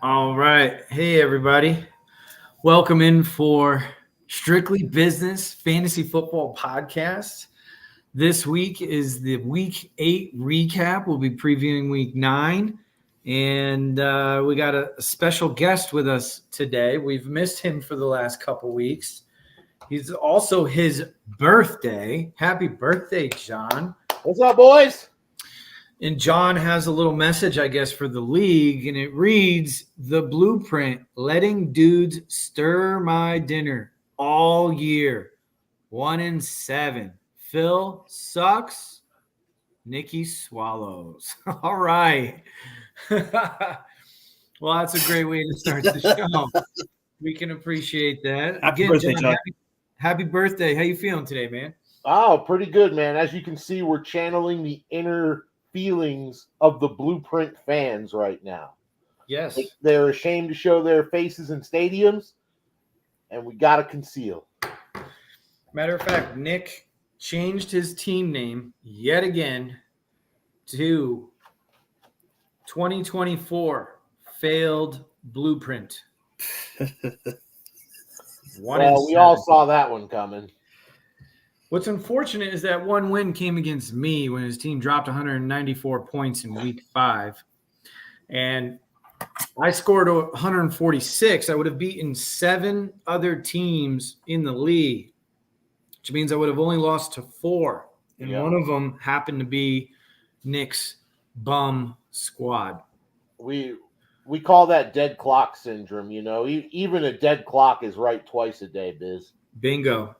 All right. Hey, everybody. Welcome in for Strictly Business Fantasy Football Podcast. This week is the week 8 recap. We'll be previewing week 9. And we got a special guest with us today. We've missed him for the last couple weeks. He's also his birthday. Happy birthday, John. What's up, boys? And John has a little message, I guess, for the league, and it reads, "The blueprint, letting dudes stir my dinner all year. 1-7. Phil sucks. Nikki swallows." All right. Well, that's a great way to start the show. We can appreciate that. Happy birthday, John. Happy birthday. How you feeling today, man? Oh, pretty good, man. As you can see, we're channeling the inner feelings of the Blueprint fans right now. Yes. They're ashamed to show their faces in stadiums, and we got to conceal. Matter of fact, Nick changed his team name yet again to 2024 Failed Blueprint. Well, we all saw that one coming. What's unfortunate is that one win came against me when his team dropped 194 points in week 5. And I scored 146. I would have beaten 7 other teams in the league, which means I would have only lost to 4. And one of them happened to be Nick's bum squad. We call that dead clock syndrome, you know. Even a dead clock is right twice a day, Biz. Bingo.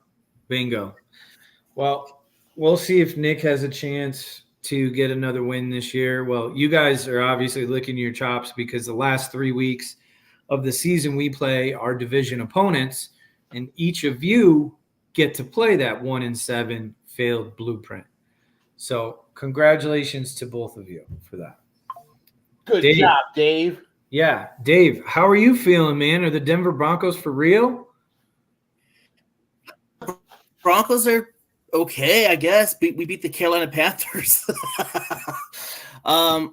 Well, we'll see if Nick has a chance to get another win this year. Well, you guys are obviously licking your chops because the last 3 weeks of the season we play our division opponents, and each of you get to play that 1-7 failed blueprint. So congratulations to both of you for that. Good job, Dave. Yeah. Dave, how are you feeling, man? Are the Denver Broncos for real? Broncos are okay, I guess. We beat the Carolina Panthers.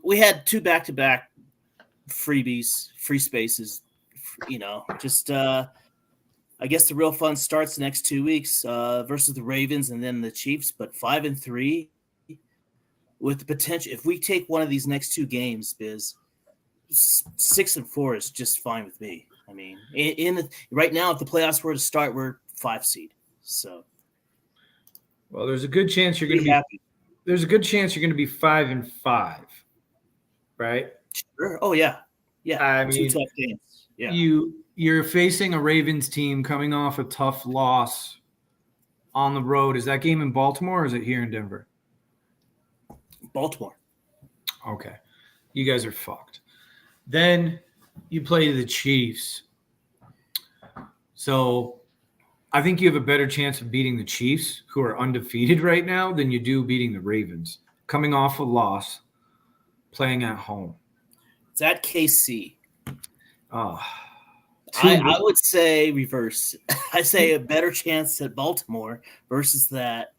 We had 2 back-to-back free spaces, just I guess the real fun starts the next 2 weeks versus the Ravens and then the Chiefs, but 5-3 with the potential. If we take one of these next 2 games, Biz, 6-4 is just fine with me. I mean, right now, if the playoffs were to start, we're 5 seed. So, well, there's a good chance you're going to be happy. There's a good chance you're going to be 5-5, right? Sure. Oh yeah. I mean, 2 tough games. Yeah. You're facing a Ravens team coming off a tough loss on the road. Is that game in Baltimore or is it here in Denver? Baltimore. Okay. You guys are fucked. Then you play the Chiefs. So I think you have a better chance of beating the Chiefs, who are undefeated right now, than you do beating the Ravens, coming off a loss, playing at home. It's at KC. Oh, I would say reverse. I say a better chance at Baltimore versus that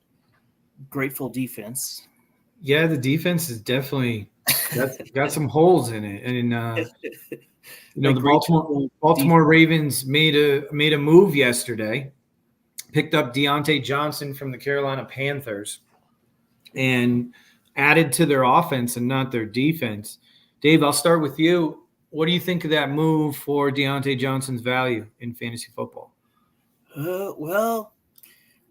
grateful defense. Yeah, the defense is definitely got some holes in it, and the Baltimore Ravens made a move yesterday, picked up Deontay Johnson from the Carolina Panthers, and added to their offense and not their defense. Dave, I'll start with you. What do you think of that move for Deontay Johnson's value in fantasy football? Well,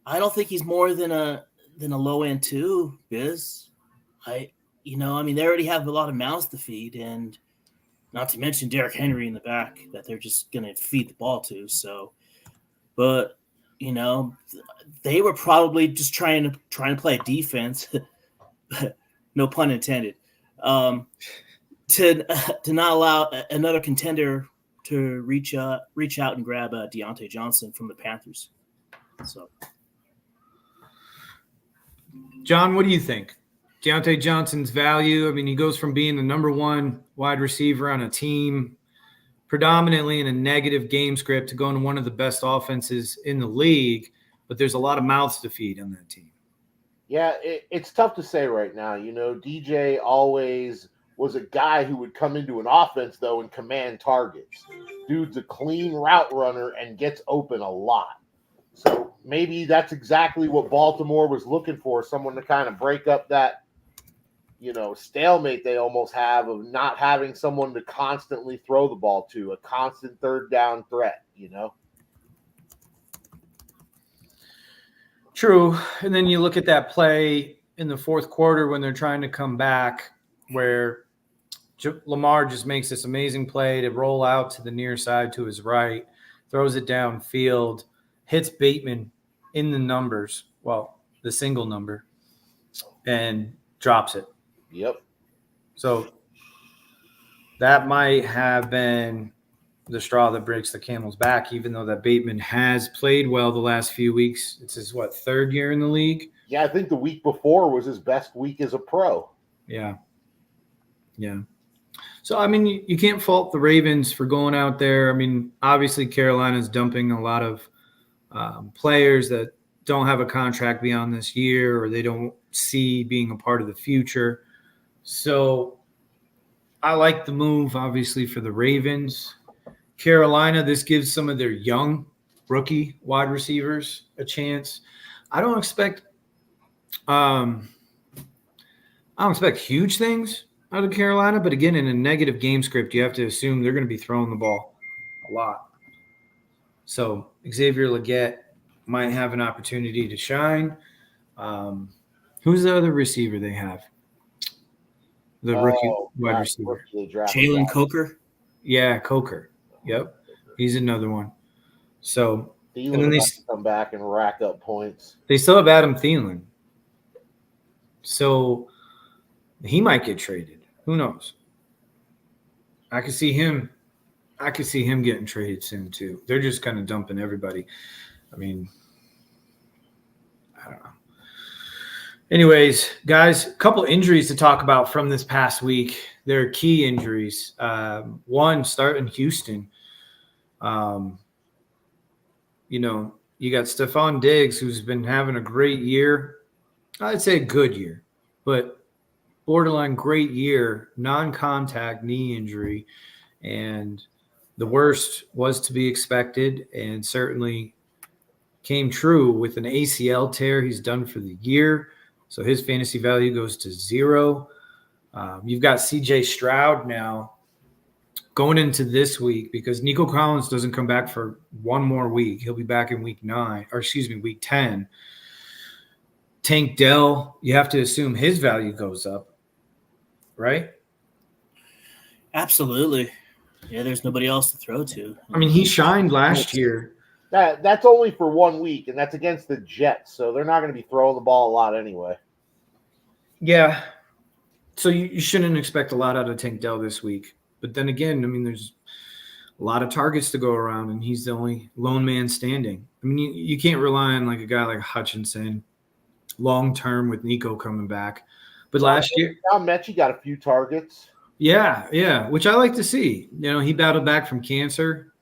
I don't think he's more than a low end 2, Biz. they already have a lot of mouths to feed, and not to mention Derrick Henry in the back that they're just going to feed the ball to. So, but they were probably just trying to play a defense, no pun intended, to not allow another contender to reach out and grab Deontay Johnson from the Panthers. So, John, what do you think? Deontay Johnson's value. I mean, he goes from being the number 1 wide receiver on a team, predominantly in a negative game script, to going to one of the best offenses in the league. But there's a lot of mouths to feed on that team. Yeah, it's tough to say right now. DJ always was a guy who would come into an offense, though, and command targets. Dude's a clean route runner and gets open a lot. So maybe that's exactly what Baltimore was looking for, someone to kind of break up that, stalemate they almost have of not having someone to constantly throw the ball to, a constant third down threat, True. And then you look at that play in the fourth quarter when they're trying to come back where Lamar just makes this amazing play to roll out to the near side to his right, throws it downfield, hits Bateman in the numbers, the single number, and drops it. Yep. So that might have been the straw that breaks the camel's back, even though that Bateman has played well the last few weeks. It's his, third year in the league? Yeah, I think the week before was his best week as a pro. Yeah. So, I mean, you can't fault the Ravens for going out there. I mean, obviously Carolina's dumping a lot of players that don't have a contract beyond this year or they don't see being a part of the future. So I like the move, obviously, for the Ravens. Carolina, this gives some of their young rookie wide receivers a chance. I don't expect huge things out of Carolina, but again, in a negative game script, you have to assume they're going to be throwing the ball a lot. So Xavier Legette might have an opportunity to shine. Who's the other receiver they have? The rookie wide receiver. Jalen Coker? Yeah, Coker. Yep. He's another one. So Thielen and then they come back and rack up points. They still have Adam Thielen. So he might get traded. Who knows? I could see him getting traded soon too. They're just kind of dumping everybody. I mean, I don't know. Anyways, guys, a couple injuries to talk about from this past week. They're key injuries. One, starting Houston. You got Stephon Diggs, who's been having a great year. I'd say a good year, but borderline great year, non-contact knee injury. And the worst was to be expected and certainly came true with an ACL tear. He's done for the year. So his fantasy value goes to 0. You've got CJ Stroud now going into this week because Nico Collins doesn't come back for one more week. He'll be back in week 10. Tank Dell, you have to assume his value goes up, right? Absolutely. Yeah, there's nobody else to throw to. I mean, he shined last year. That's only for 1 week, and that's against the Jets, so they're not going to be throwing the ball a lot anyway. Yeah. So you shouldn't expect a lot out of Tank Dell this week. But then again, I mean, there's a lot of targets to go around, and he's the only lone man standing. I mean, you can't rely on like a guy like Hutchinson long-term with Nico coming back. But last year – Now Mechie got a few targets. Yeah, which I like to see. He battled back from cancer,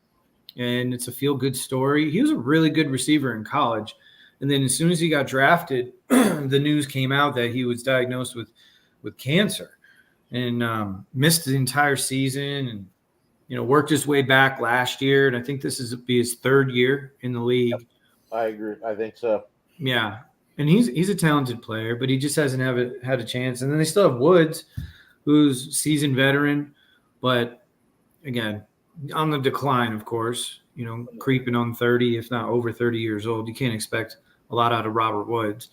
and it's a feel-good story. He was a really good receiver in college. And then as soon as he got drafted, the news came out that he was diagnosed with cancer and missed the entire season and, worked his way back last year. And I think this is be his third year in the league. Yep, I agree. I think so. Yeah. And he's a talented player, but he just hasn't had a chance. And then they still have Woods, who's seasoned veteran, but again, on the decline, of course, creeping on 30, if not over 30 years old. You can't expect a lot out of Robert Woods.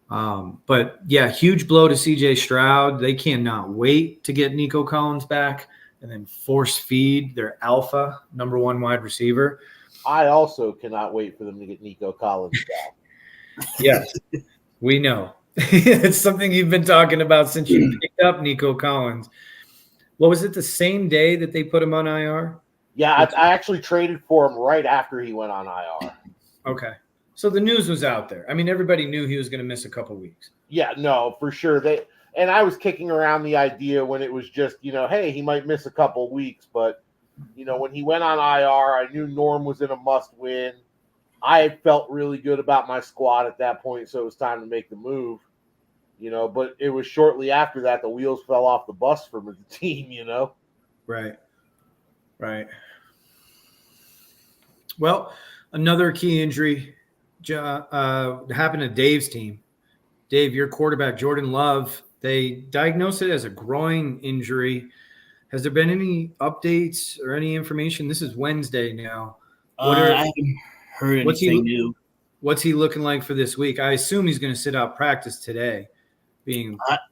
But yeah, huge blow to CJ Stroud. They cannot wait to get Nico Collins back and then force feed their alpha number 1 wide receiver. I also cannot wait for them to get Nico Collins back. Yes, we know. It's something you've been talking about since you picked up Nico Collins. What was it, the same day that they put him on IR? Yeah, I actually traded for him right after he went on IR. Okay. So the news was out there. I mean, everybody knew he was going to miss a couple weeks. Yeah, no, for sure. And I was kicking around the idea when it was just, hey, he might miss a couple weeks. But, when he went on IR, I knew Norm was in a must-win. I felt really good about my squad at that point, so it was time to make the move. but it was shortly after that the wheels fell off the bus for the team, Right. Well, another key injury happened to Dave's team. Dave, your quarterback, Jordan Love, they diagnosed it as a groin injury. Has there been any updates or any information? This is Wednesday now. I haven't heard anything new. What's he looking like for this week? I assume he's going to sit out practice today.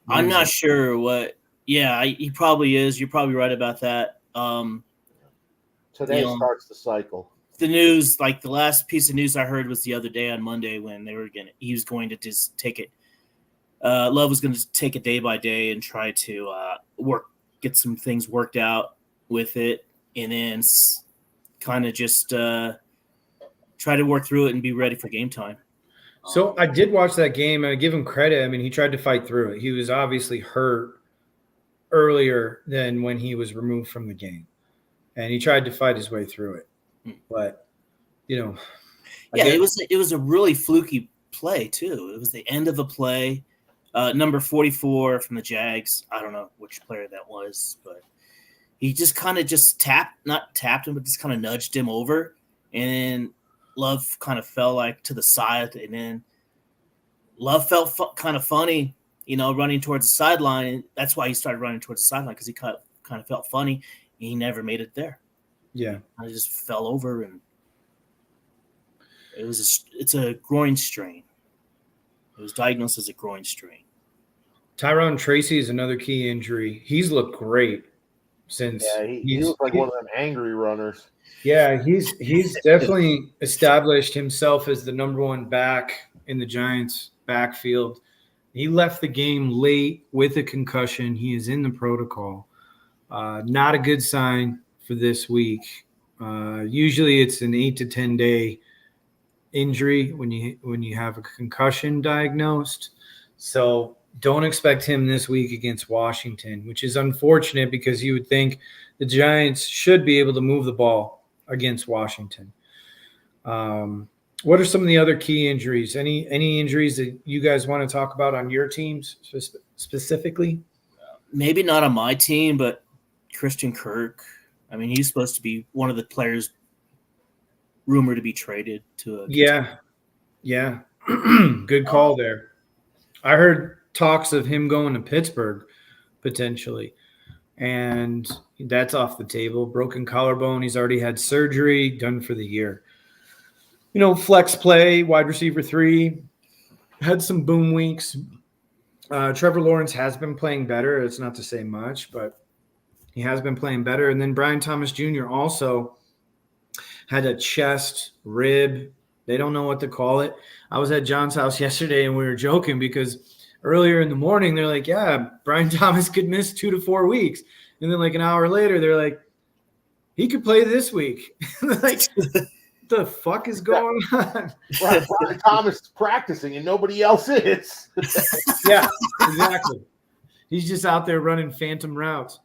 I'm not sure what. Yeah, he probably is. You're probably right about that. Today starts the cycle. The news, like the last piece of news I heard was the other day on Monday when he was going to just take it. Love was going to take it day by day and try to get some things worked out with it, and then kind of just try to work through it and be ready for game time. So I did watch that game, and I give him credit. I mean, he tried to fight through it. He was obviously hurt earlier than when he was removed from the game, and he tried to fight his way through it. But it was a really fluky play too. It was the end of a play. Number 44 from the Jags. I don't know which player that was, but he just kind of not tapped him, but just kind of nudged him over, and then Love kind of fell like to the side, and then Love felt kind of funny, running towards the sideline. And that's why he started running towards the sideline, because he kind of felt funny. And he never made it there. Yeah, I just fell over, and it's a groin strain. It was diagnosed as a groin strain. Tyrone Tracy is another key injury. He's looked great since. Yeah, he looks like one of them angry runners. Yeah, he's definitely established himself as the number one back in the Giants' backfield. He left the game late with a concussion. He is in the protocol. Not a good sign for this week. Usually it's an 8 to 10 day injury when you have a concussion diagnosed. So don't expect him this week against Washington, which is unfortunate because you would think the Giants should be able to move the ball against Washington. What are some of the other key injuries? Any injuries that you guys want to talk about on your teams specifically? Maybe not on my team, but Christian Kirk. I mean, he's supposed to be one of the players rumored to be traded to. Yeah. Good call there. I heard talks of him going to Pittsburgh potentially, and that's off the table. Broken collarbone. He's already had surgery, done for the year. Flex play, wide receiver 3, had some boom weeks. Trevor Lawrence has been playing better. It's not to say much, but he has been playing better. And then Brian Thomas Jr. also had a chest, rib. They don't know what to call it. I was at John's house yesterday, and we were joking because earlier in the morning, they're like, yeah, Brian Thomas could miss 2 to 4 weeks. And then like an hour later, they're like, he could play this week. Like, what the fuck is going on? Right, Brian Thomas is practicing and nobody else is. Yeah, exactly. He's just out there running phantom routes.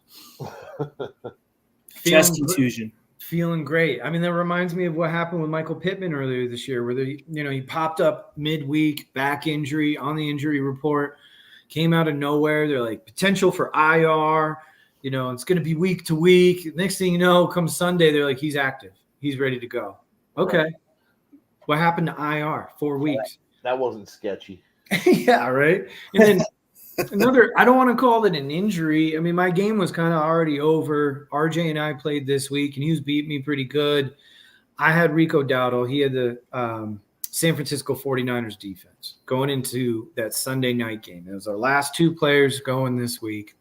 Chest contusion. Feeling great. I mean, that reminds me of what happened with Michael Pittman earlier this year, where he popped up midweek, back injury on the injury report, came out of nowhere. They're like, potential for IR. It's going to be week to week. Next thing you know, come Sunday, they're like, he's active. He's ready to go. Okay. Right. What happened to IR? 4 weeks. That wasn't sketchy. Yeah, right. And then I don't want to call it an injury. I mean, my game was kind of already over. RJ and I played this week, and he was beating me pretty good. I had Rico Dowdle. He had the San Francisco 49ers defense going into that Sunday night game. It was our last 2 players going this week.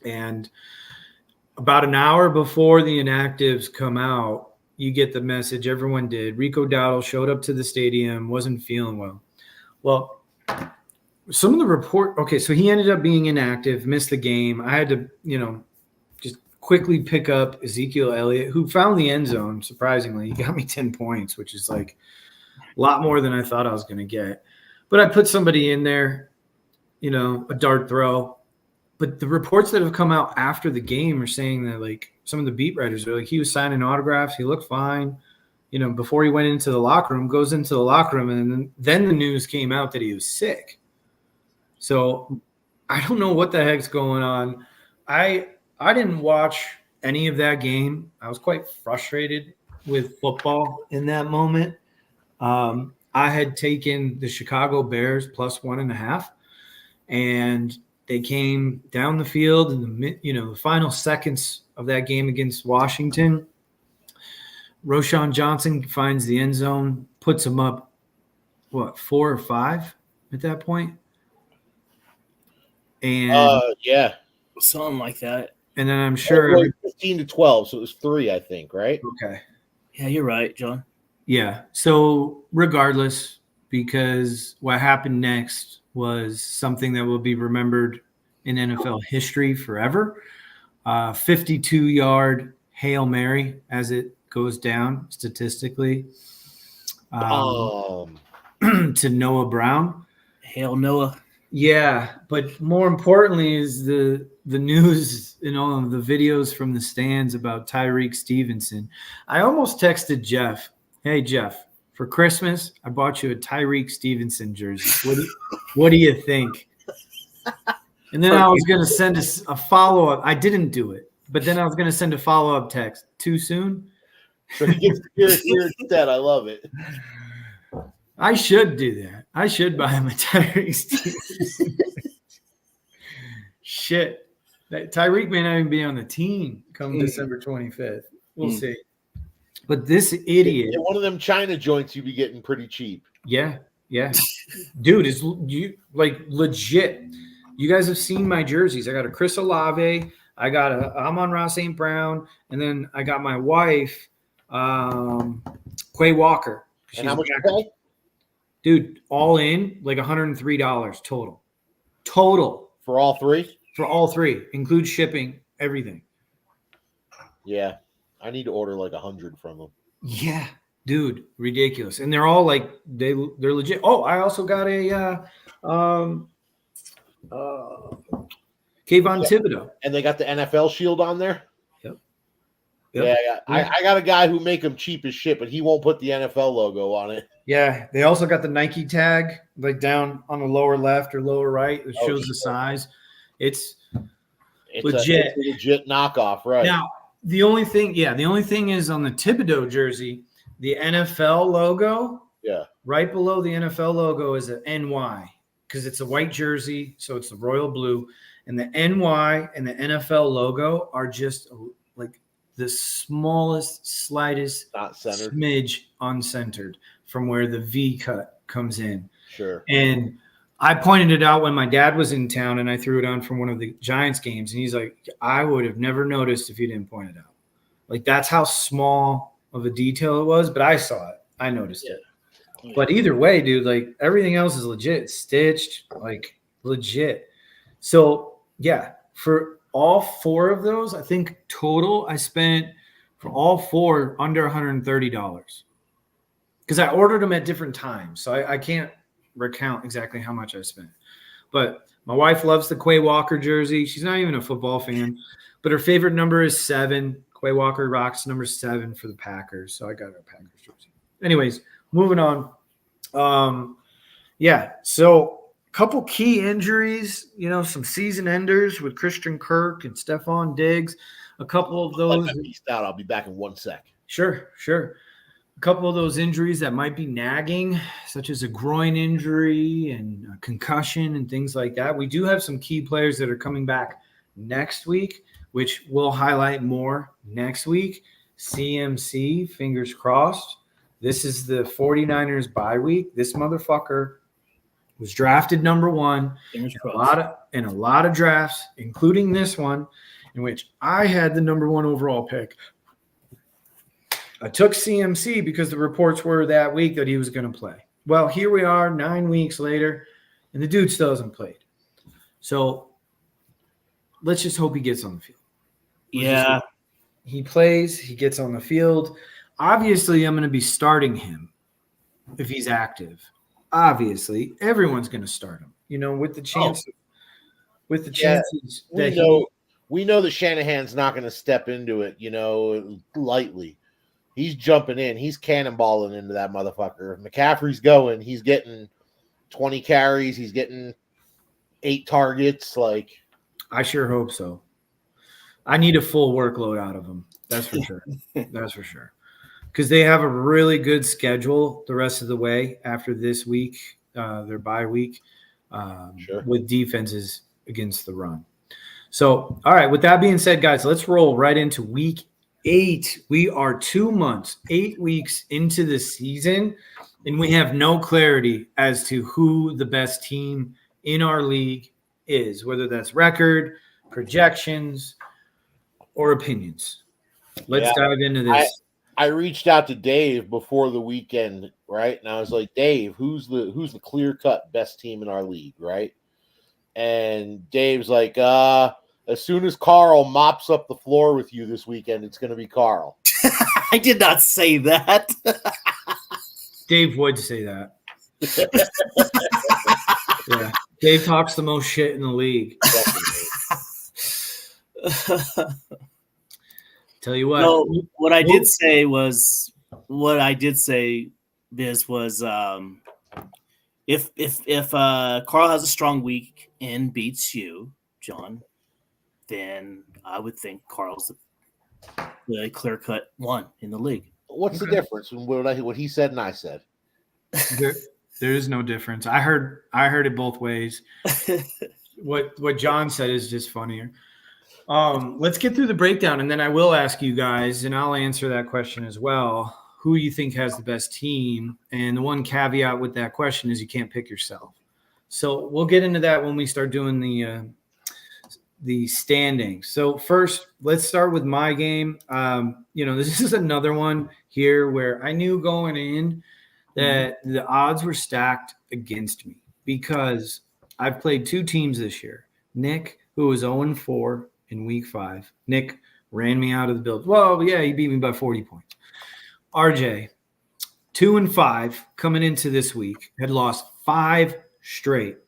And about an hour before the inactives come out, you get the message. Everyone did. Rico Dowdle showed up to the stadium, wasn't feeling well. Well, some of the report – okay, so he ended up being inactive, missed the game. I had to, just quickly pick up Ezekiel Elliott, who found the end zone, surprisingly. He got me 10 points, which is like a lot more than I thought I was going to get. But I put somebody in there, a dart throw. But the reports that have come out after the game are saying that, like, some of the beat writers are like, he was signing autographs. He looked fine, before he went into the locker room, goes into the locker room. And then the news came out that he was sick. So I don't know what the heck's going on. I didn't watch any of that game. I was quite frustrated with football in that moment. I had taken the Chicago Bears plus 1.5, and they came down the field in the final seconds of that game against Washington. Roschon Johnson finds the end zone, puts them up, 4 or 5 at that point? And yeah, Something like that. and then I'm sure 15-12, so it was 3, I think, right? okay. Yeah, you're right, John. Yeah. So regardless, because what happened next was something that will be remembered in NFL history forever. 52-yard Hail Mary as it goes down statistically to Noah Brown. Hail Noah. Yeah, but more importantly is the news and all of the videos from the stands about Tyreek Stevenson. I almost texted Jeff, "Hey Jeff, for Christmas I bought you a Tyreek Stevenson jersey. What do you think?" And then I was going to send a follow-up. I didn't do it, but then I was going to send a follow-up text. Too soon? So he gets here instead. I love it. I should do that. I should buy him a Tyreek Stevenson. Shit. Tyreek may not even be on the team come December 25th. We'll see. But this idiot. Yeah, one of them China joints you'd be getting pretty cheap. Yeah. Dude, is you like legit. You guys have seen my jerseys. I got a Chris Olave. I got a Amon-Ra St. Brown. And then I got my wife, Quay Walker. And how much you pay? Dude, all in, like $103 total. Total. For all 3? For all 3. Includes shipping, everything. Yeah. I need to order like 100 from them. Yeah. Dude, ridiculous. And they're all like, they're legit. Oh, I also got a Kayvon Thibodeau. And they got the NFL shield on there? Yep. Yeah. I got a guy who make them cheap as shit, but he won't put the NFL logo on it. Yeah. They also got the Nike tag, like down on the lower left or lower right. It shows the size. It's legit. It's a legit knockoff, right? Now, the only thing is on the Thibodeau jersey, the NFL logo. Yeah. Right below the NFL logo is an NY because it's a white jersey, so it's the royal blue. And the NY and the NFL logo are just like the smallest, slightest smidge uncentered from where the V cut comes in. Sure. And I pointed it out when my dad was in town and I threw it on from one of the Giants games. And he's like, I would have never noticed if you didn't point it out. Like, that's how small of a detail it was, but I saw it. I noticed it. Yeah. But either way, dude, like everything else is legit, stitched, like legit. So yeah, for all 4 of those, I think total I spent for all 4 under $130 because I ordered them at different times. So I can't recount exactly how much I spent. But my wife loves the Quay Walker jersey. She's not even a football fan, but her favorite number is 7. Quay Walker rocks number 7 for the Packers. So I got her a Packers jersey. Anyways, moving on. So a couple key injuries, some season enders with Christian Kirk and Stephon Diggs. A couple of those. I'll be back in 1 sec. Sure. A couple of those injuries that might be nagging, such as a groin injury and a concussion and things like that. We do have some key players that are coming back next week, which we'll highlight more next week. CMC, fingers crossed. This is the 49ers bye week. This motherfucker was drafted number 1 in a lot of drafts, including this one, in which I had the number 1 overall pick. I took CMC because the reports were that week that he was going to play. Well, here we are 9 weeks later, and the dude still hasn't played. So let's just hope he gets on the field. Yeah. He plays, he gets on the field. Obviously, I'm going to be starting him if he's active. Obviously, everyone's going to start him, with the chance. With the chances that we know that Shanahan's not going to step into it, lightly. He's jumping in. He's cannonballing into that motherfucker. If McCaffrey's going, he's getting 20 carries. He's getting 8 targets. Like, I sure hope so. I need a full workload out of them. That's for sure. That's for sure. Because they have a really good schedule the rest of the way after this week, their bye week, Sure. with defenses against the run. So, all right, with that being said, guys, let's roll right into week 8. We are 2 months, 8 weeks into the season, and we have no clarity as to who the best team in our league is, whether that's record, projections, or opinions. Let's dive into this. I reached out to Dave before the weekend, right? And I was like, Dave, who's the clear-cut best team in our league, right? And Dave's like, as soon as Carl mops up the floor with you this weekend, it's going to be Carl. I did not say that. Dave would say that. Yeah. Dave talks the most shit in the league. Tell you what. No, what I did say, Biz, was if Carl has a strong week and beats you, John, then I would think Carl's the clear-cut one in the league. What's the difference in what he said and I said? There is no difference. I heard it both ways. What John said is just funnier. Let's get through the breakdown, and then I will ask you guys, and I'll answer that question as well. Who you think has the best team? And the one caveat with that question is you can't pick yourself. So we'll get into that when we start doing the standings. So first, let's start with my game. This is another one here where I knew going in that the odds were stacked against me because I've played 2 teams this year. Nick, who was 0-4 in week 5. Nick ran me out of the build. Well, yeah, he beat me by 40 points. RJ, 2-5 coming into this week, had lost 5 straight.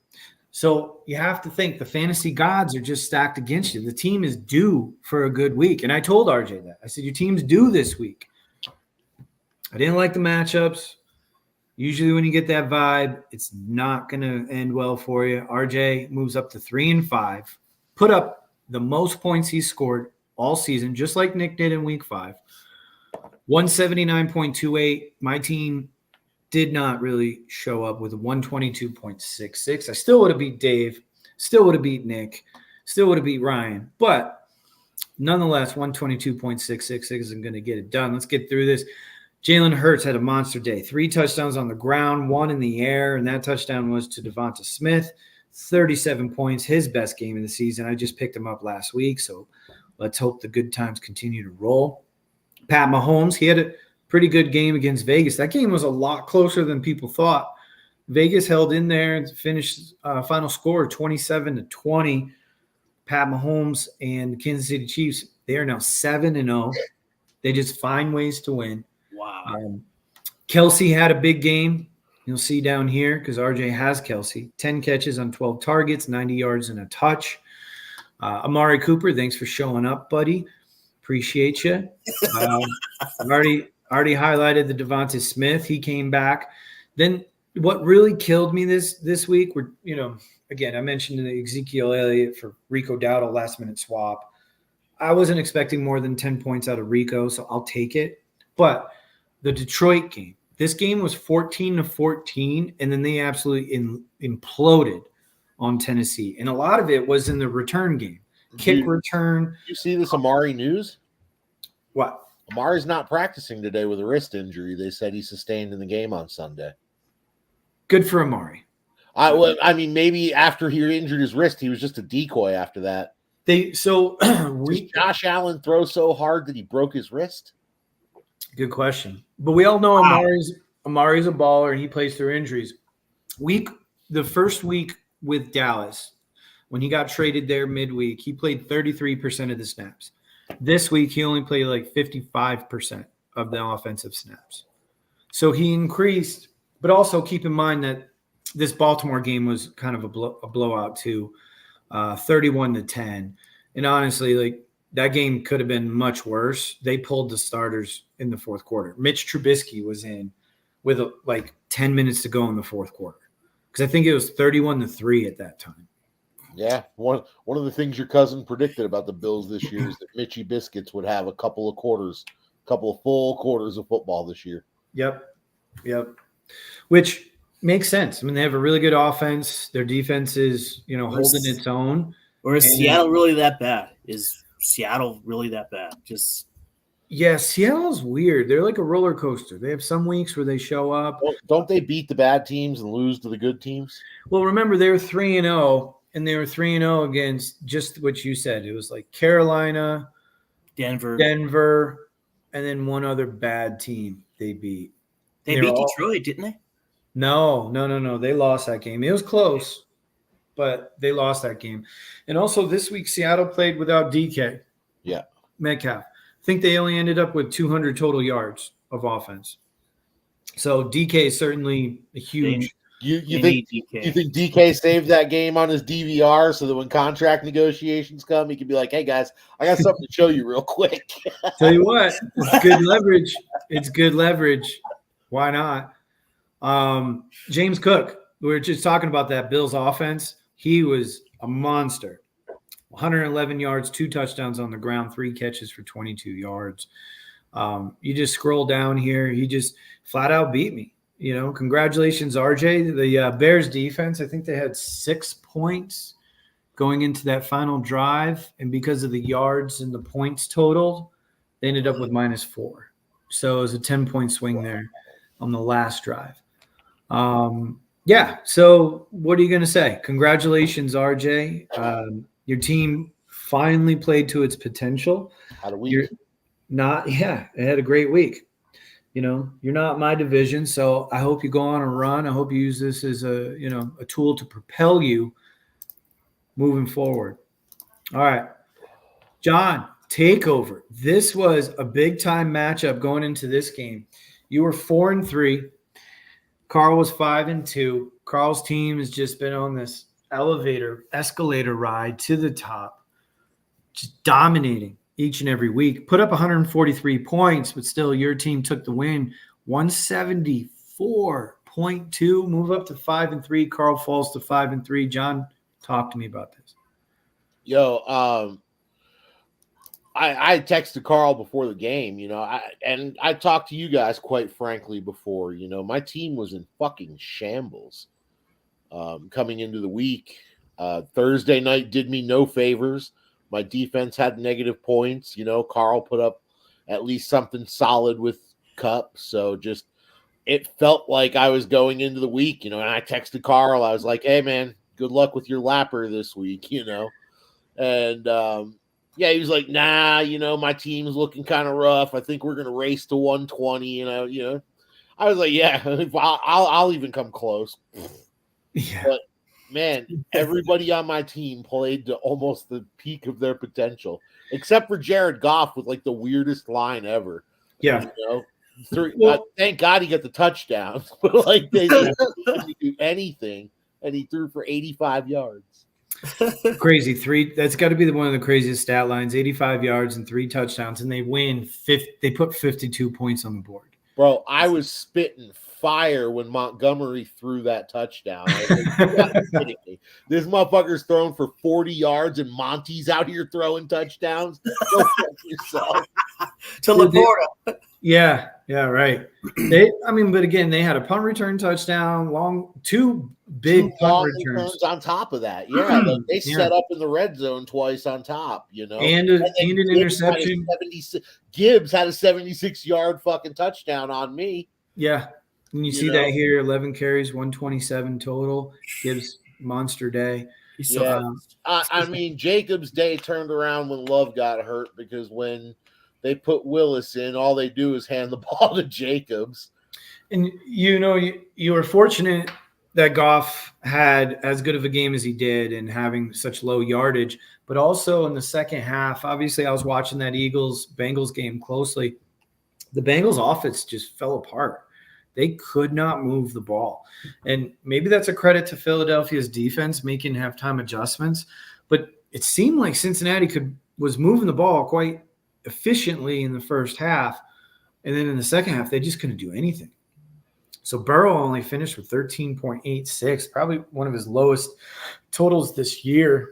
So you have to think the fantasy gods are just stacked against you. The team is due for a good week. And I told RJ that. I said, your team's due this week. I didn't like the matchups. Usually when you get that vibe, it's not going to end well for you. RJ moves up to 3-5, put up the most points he's scored all season, just like Nick did in week 5. 179.28. My team did not really show up with a 122.66. I still would have beat Dave, still would have beat Nick, still would have beat Ryan. But nonetheless, 122.666 isn't going to get it done. Let's get through this. Jalen Hurts had a monster day. 3 touchdowns on the ground, 1 in the air, and that touchdown was to Devonta Smith. 37 points, his best game of the season. I just picked him up last week, so let's hope the good times continue to roll. Pat Mahomes, he had a pretty good game against Vegas. That game was a lot closer than people thought. Vegas held in there and finished final score 27-20. Pat Mahomes and the Kansas City Chiefs, they are now 7-0. They just find ways to win. Wow. Kelsey had a big game. You'll see down here because RJ has Kelsey. 10 catches on 12 targets, 90 yards and a touch. Amari Cooper, thanks for showing up, buddy. Appreciate you. I've already highlighted the Devonta Smith. He came back. Then what really killed me this week were, again, I mentioned the Ezekiel Elliott for Rico Dowdle last-minute swap. I wasn't expecting more than 10 points out of Rico, so I'll take it. But the Detroit game, this game was 14-14, and then they absolutely imploded on Tennessee. And a lot of it was in the return game. Kick return. You see this Amari news? What? Amari's not practicing today with a wrist injury. They said he sustained in the game on Sunday. Good for Amari. I mean, maybe after he injured his wrist, he was just a decoy after that. Did Josh Allen throw so hard that he broke his wrist? Good question. But we all know Amari's a baller and he plays through injuries. The first week with Dallas, when he got traded there midweek, he played 33% of the snaps. This week, he only played like 55% of the offensive snaps. So he increased, but also keep in mind that this Baltimore game was kind of a blowout too, 31-10. And honestly, like that game could have been much worse. They pulled the starters in the fourth quarter. Mitch Trubisky was in with like 10 minutes to go in the fourth quarter because I think it was 31-3 at that time. Yeah, one of the things your cousin predicted about the Bills this year is that Mitchy Biscuits would have a couple of full quarters of football this year. Yep. Which makes sense. I mean, they have a really good offense. Their defense is, holding its own. Or is And- Seattle really that bad? Is Seattle really that bad? Yeah, Seattle's weird. They're like a roller coaster. They have some weeks where they show up. Don't they beat the bad teams and lose to the good teams? Well, remember they were 3-0, and they were 3-0 against just what you said. It was like Carolina, Denver, and then one other bad team they beat. They beat Detroit, didn't they? No. They lost that game. It was close, but they lost that game. And also this week, Seattle played without DK. Yeah. Metcalf. I think they only ended up with 200 total yards of offense. So DK is certainly a huge. You think DK saved that game on his DVR so that when contract negotiations come, he can be like, "Hey guys, I got something to show you real quick." Tell you what, it's good leverage. It's good leverage. Why not? James Cook, we were just talking about that Bills offense. He was a monster. 111 yards, 2 touchdowns on the ground, 3 catches for 22 yards. You just scroll down here. He just flat out beat me. Congratulations, RJ. The Bears defense, I think they had 6 points going into that final drive. And because of the yards and the points totaled, they ended up with -4. So it was a 10-point swing there on the last drive. So what are you going to say? Congratulations, RJ. Your team finally played to its potential. Had a week. It had a great week. You're not my division, so I hope you go on a run. I hope you use this as a tool to propel you moving forward. All right, John, take over. This was a big time matchup going into this game. You were 4-3. Carl was 5-2. Carl's team has just been on this escalator ride to the top, just dominating each and every week. Put up 143 points, but still your team took the win. 174.2, move up to 5-3. Carl falls to 5-3. John, talk to me about this. I texted Carl before the game, and I talked to you guys quite frankly before. My team was in fucking shambles coming into the week. Thursday night did me no favors. My defense had negative points. Carl put up at least something solid with Cup. So just it felt like I was going into the week, and I texted Carl. I was like, "Hey, man, good luck with your lapper this week," And he was like, "Nah, my team's looking kind of rough. I think we're gonna race to 120." I was like, "Yeah, I'll even come close." Yeah. But man, everybody on my team played to almost the peak of their potential, except for Jared Goff with like the weirdest line ever. Yeah. Thank God he got the touchdown, but like they didn't do anything, and he threw for 85 yards. Crazy. That's got to be one of the craziest stat lines. 85 yards and 3 touchdowns, and they win. They put 52 points on the board. Bro, I was spitting fire when Montgomery threw that touchdown. Kidding me. This motherfucker's thrown for 40 yards, and Monty's out here throwing touchdowns. Go fuck yourself. To Laporta. Yeah, right. But again, they had a punt return touchdown, 2 big punt returns on top of that. Yeah, they set up in the red zone twice on top, and an interception. Gibbs had a 76-yard fucking touchdown on me. Yeah, and you see that here, 11 carries, 127 total. Gibbs monster day. Yeah, Jacobs' day turned around when Love got hurt, because when they put Willis in, all they do is hand the ball to Jacobs. And you were fortunate that Goff had as good of a game as he did and having such low yardage, but also in the second half, obviously I was watching that Eagles-Bengals game closely. The Bengals offense just fell apart. They could not move the ball. And maybe that's a credit to Philadelphia's defense making halftime adjustments, but it seemed like Cincinnati was moving the ball quite efficiently in the first half, and then in the second half they just couldn't do anything. So Burrow only finished with 13.86, probably one of his lowest totals this year.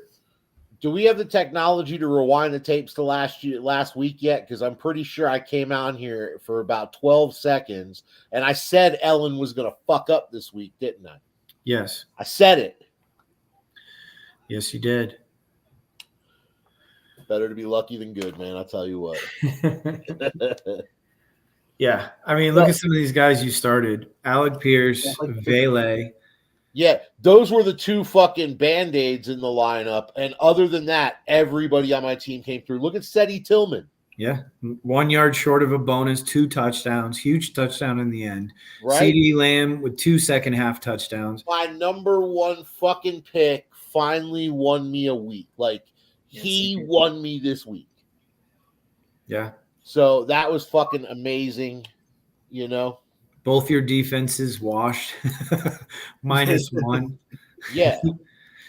Do we have the technology to rewind the tapes to last week yet? Because I'm pretty sure I came out here for about 12 seconds, and I said Ellen was going to fuck up this week, didn't I? Yes. I said it. Yes, you did. Better to be lucky than good, man. I'll tell you what. Yeah. I mean, look at some of these guys you started. Alec Pierce, Vele. Yeah, those were the two fucking Band-Aids in the lineup. And other than that, everybody on my team came through. Look at Seti Tillman. Yeah. 1 yard short of a bonus, 2 touchdowns, huge touchdown in the end. Right? CeeDee Lamb with 2 second-half touchdowns. My number one fucking pick finally won me a week. Like, he won me this week. Yeah. So that was fucking amazing, you know? Both your defenses washed. -1. Yeah.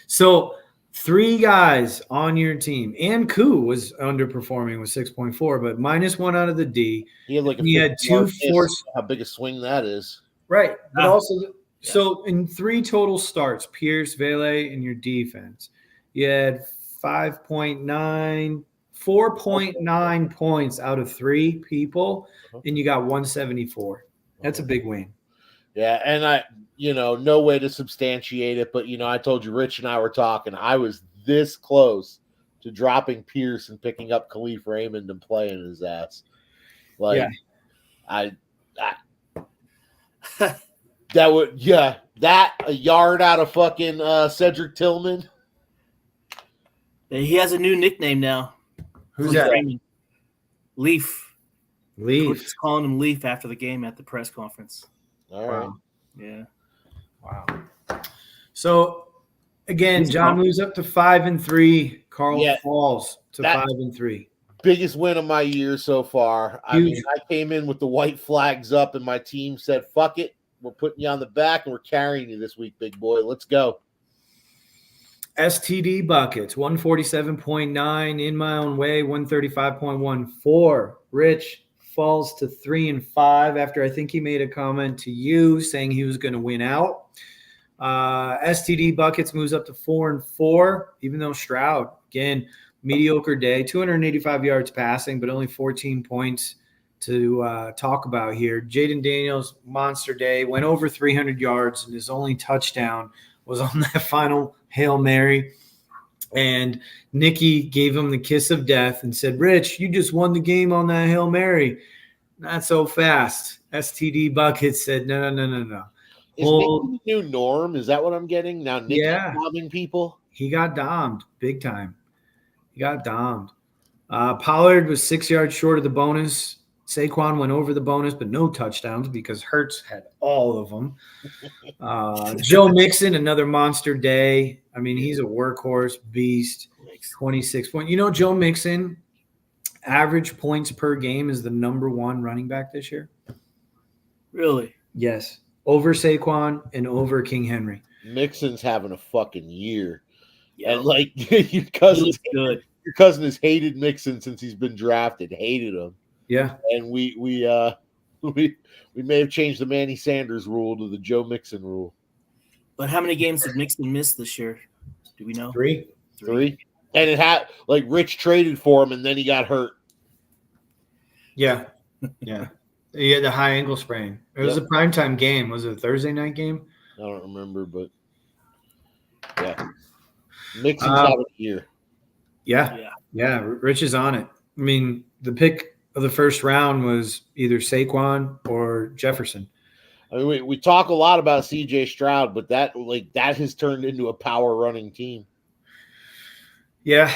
So 3 guys on your team. And Koo was underperforming with 6.4, but -1 out of the D. He had like He had 2 forced. How big a swing that is. Right. But Ah. also, so in 3 total starts, Pierce, Vele, and your defense, you had 4.9 points out of 3 people, and you got 174. That's a big win. Yeah, and I, no way to substantiate it, but I told you, Rich and I were talking. I was this close to dropping Pierce and picking up Khalif Raymond and playing his ass. Like, Yeah. that a yard out of fucking Cedric Tillman. He has a new nickname now. Who's that? Leaf. Leaf. Just calling him Leaf after the game at the press conference. All right. Wow. Yeah. Wow. So again, John moves up to 5-3. Carl falls to 5-3. Biggest win of my year so far. I mean, I came in with the white flags up, and my team said, "Fuck it, we're putting you on the back, and we're carrying you this week, big boy. Let's go." STD buckets 147.9 in my own way, 135.14. Rich falls to 3-5 after I think he made a comment to you saying he was going to win out. STD buckets moves up to 4-4, even though Stroud, again, mediocre day, 285 yards passing, but only 14 points to talk about here. Jaden Daniels, monster day, went over 300 yards, and his only touchdown was on that final Hail Mary. And Nikki gave him the kiss of death and said, "Rich, you just won the game on that Hail Mary." Not so fast. STD Bucket said, No. Is Nikki the new norm? Is that what I'm getting? Now Nikki robbing people? He got domed big time. He got domed. Pollard was 6 yards short of the bonus. Saquon went over the bonus, but no touchdowns because Hurts had all of them. Joe Mixon, another monster day. I mean, he's a workhorse beast. 26 points. Joe Mixon, average points per game is the number 1 running back this year. Really? Yes. Over Saquon and over King Henry. Mixon's having a fucking year. Yeah. And your cousin good. Your cousin has hated Mixon since he's been drafted. Hated him. Yeah. And we may have changed the Manny Sanders rule to the Joe Mixon rule. But how many games did Mixon miss this year? Do we know? 3. And it had Rich traded for him, and then he got hurt. Yeah. Yeah. He had the high ankle sprain. It was a primetime game. Was it a Thursday night game? I don't remember, but yeah. Mixon's out of here. Yeah. Rich is on it. I mean, the pick of the first round was either Saquon or Jefferson. I mean, we talk a lot about CJ Stroud, but that has turned into a power running team. Yeah,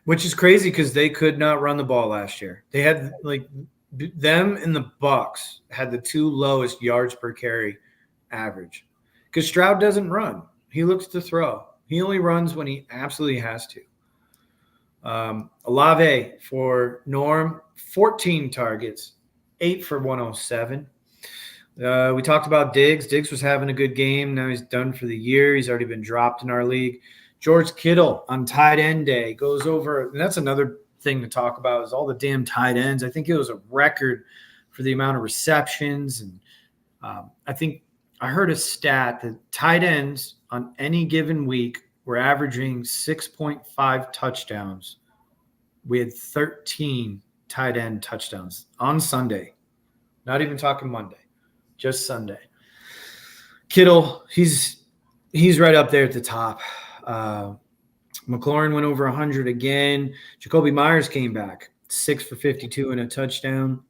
which is crazy because they could not run the ball last year. They had them and the Bucks had the 2 lowest yards per carry average because Stroud doesn't run. He looks to throw. He only runs when he absolutely has to. Olave for Norm, 14 targets, 8 for 107. We talked about Diggs. Diggs was having a good game. Now he's done for the year. He's already been dropped in our league. George Kittle on tight end day goes over. And that's another thing to talk about is all the damn tight ends. I think it was a record for the amount of receptions and I think I heard a stat that tight ends on any given week were averaging 6.5 touchdowns. We had 13 tight end touchdowns on Sunday. Not even talking Monday, just Sunday. Kittle, he's right up there at the top. McLaurin went over 100 again. Jacoby Myers came back, 6 for 52 and a touchdown.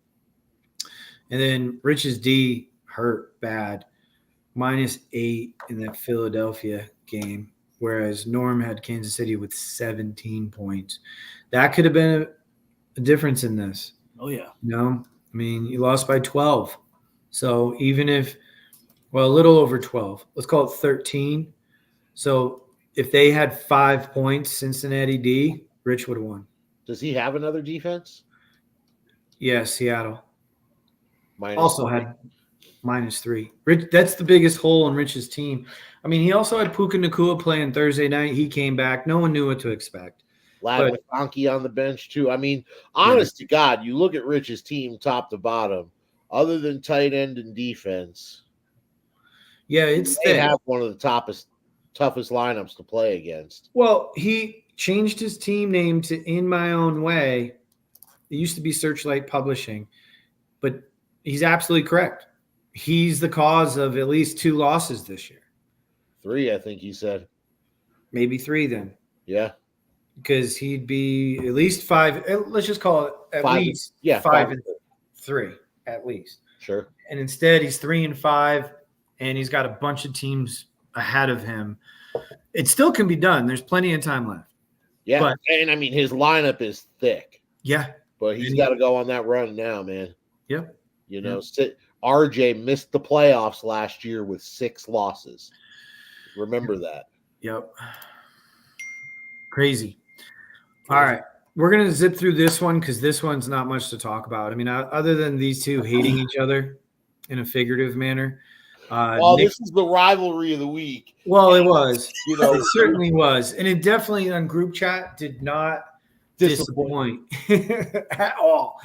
And then Rich's D hurt bad, -8 in that Philadelphia game, whereas Norm had Kansas City with 17 points. That could have been a difference in this. Oh, yeah. I mean, you lost by 12. So even if, well, a little over 12, let's call it 13. So if they had 5 points, Cincinnati D, Rich would have won. Does he have another defense? Yeah, Seattle Minus also had -3. Rich, that's the biggest hole in Rich's team. I mean, he also had Puka Nacua playing Thursday night. He came back. No one knew what to expect. Lad McConkey on the bench too. I mean, honest to God, you look at Rich's team top to bottom, other than tight end and defense. Yeah, it's they thick. have one of the toughest lineups to play against. Well, he changed his team name to In My Own Way. It used to be Searchlight Publishing, but he's absolutely correct. He's the cause of at least 2 losses this year. 3, I think he said. Maybe 3 then. Yeah. Because he'd be at least 5. Let's just call it at 5, least 5 and 3 at least. Sure. And instead, he's 3-5, and he's got a bunch of teams ahead of him. It still can be done. There's plenty of time left. Yeah, But- and I mean his lineup is thick, Yeah. but he's got to go on that run now, man. Yep. You know, RJ missed the playoffs last year with 6 losses. Remember that. Yep. Crazy. All right. We're going to zip through this one because this one's not much to talk about. I mean, other than these two hating each other in a figurative manner. This is the rivalry of the week. Well, it was. You know, It certainly was. And it definitely on group chat did not disappoint at all.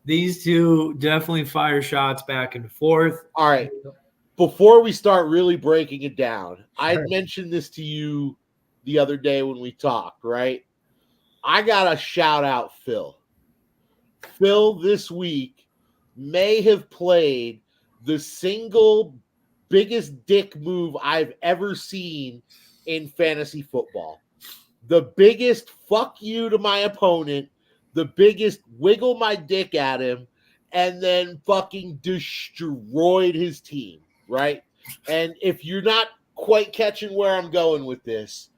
These two definitely fire shots back and forth. All right. Before we start really breaking it down, I mentioned this to you the other day when we talked, right? I got to shout out Phil. Phil this week may have played the single biggest dick move I've ever seen in fantasy football. The biggest fuck you to my opponent, the biggest wiggle my dick at him, and then fucking destroyed his team, right? And if you're not quite catching where I'm going with this,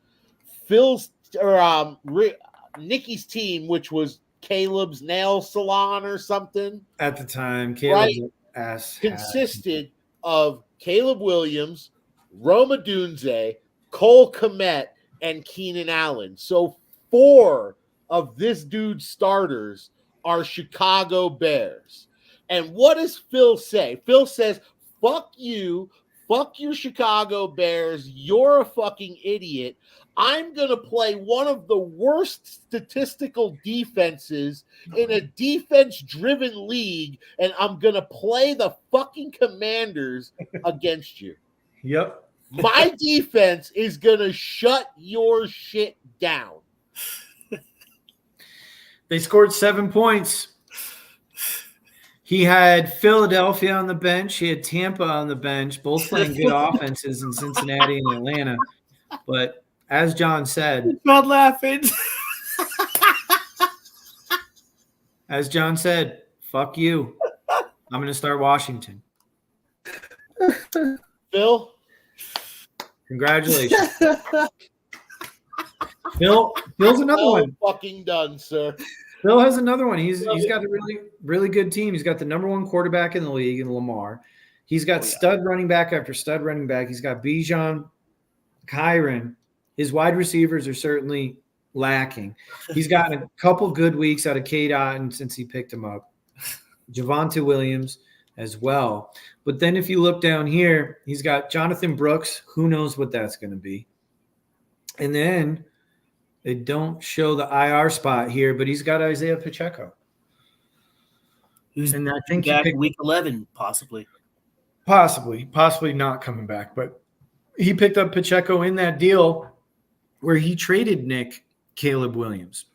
Nikki's team, which was Caleb's nail salon or something, at the time, Caleb's ass consisted of Caleb Williams, Roma Dunze, Cole Kmet, and Keenan Allen. So 4 of this dude's starters are Chicago Bears. And what does Phil say? Phil says, fuck you, fuck your Chicago Bears, you're a fucking idiot. I'm going to play one of the worst statistical defenses in a defense-driven league, and I'm going to play the fucking Commanders against you. Yep. My defense is going to shut your shit down. They scored 7 points. He had Philadelphia on the bench. He had Tampa on the bench, both playing good offenses in Cincinnati and Atlanta. But as John said, Not laughing. as John said, fuck you. I'm going to start Washington. Phil? Congratulations. Phil's another one. Fucking done, sir. Phil has another one. He's got a really, really good team. He's got the number 1 quarterback in the league in Lamar. He's got stud running back after stud running back. He's got Bijan, Kyron. His wide receivers are certainly lacking. He's gotten a couple good weeks out of Cade Otton since he picked him up. Javonte Williams as well. But then if you look down here, he's got Jonathan Brooks. Who knows what that's going to be? And then they don't show the IR spot here, but he's got Isaiah Pacheco. Who's And I think he back picked week 11, possibly. Possibly not coming back, but he picked up Pacheco in that deal where he traded Nick Caleb Williams.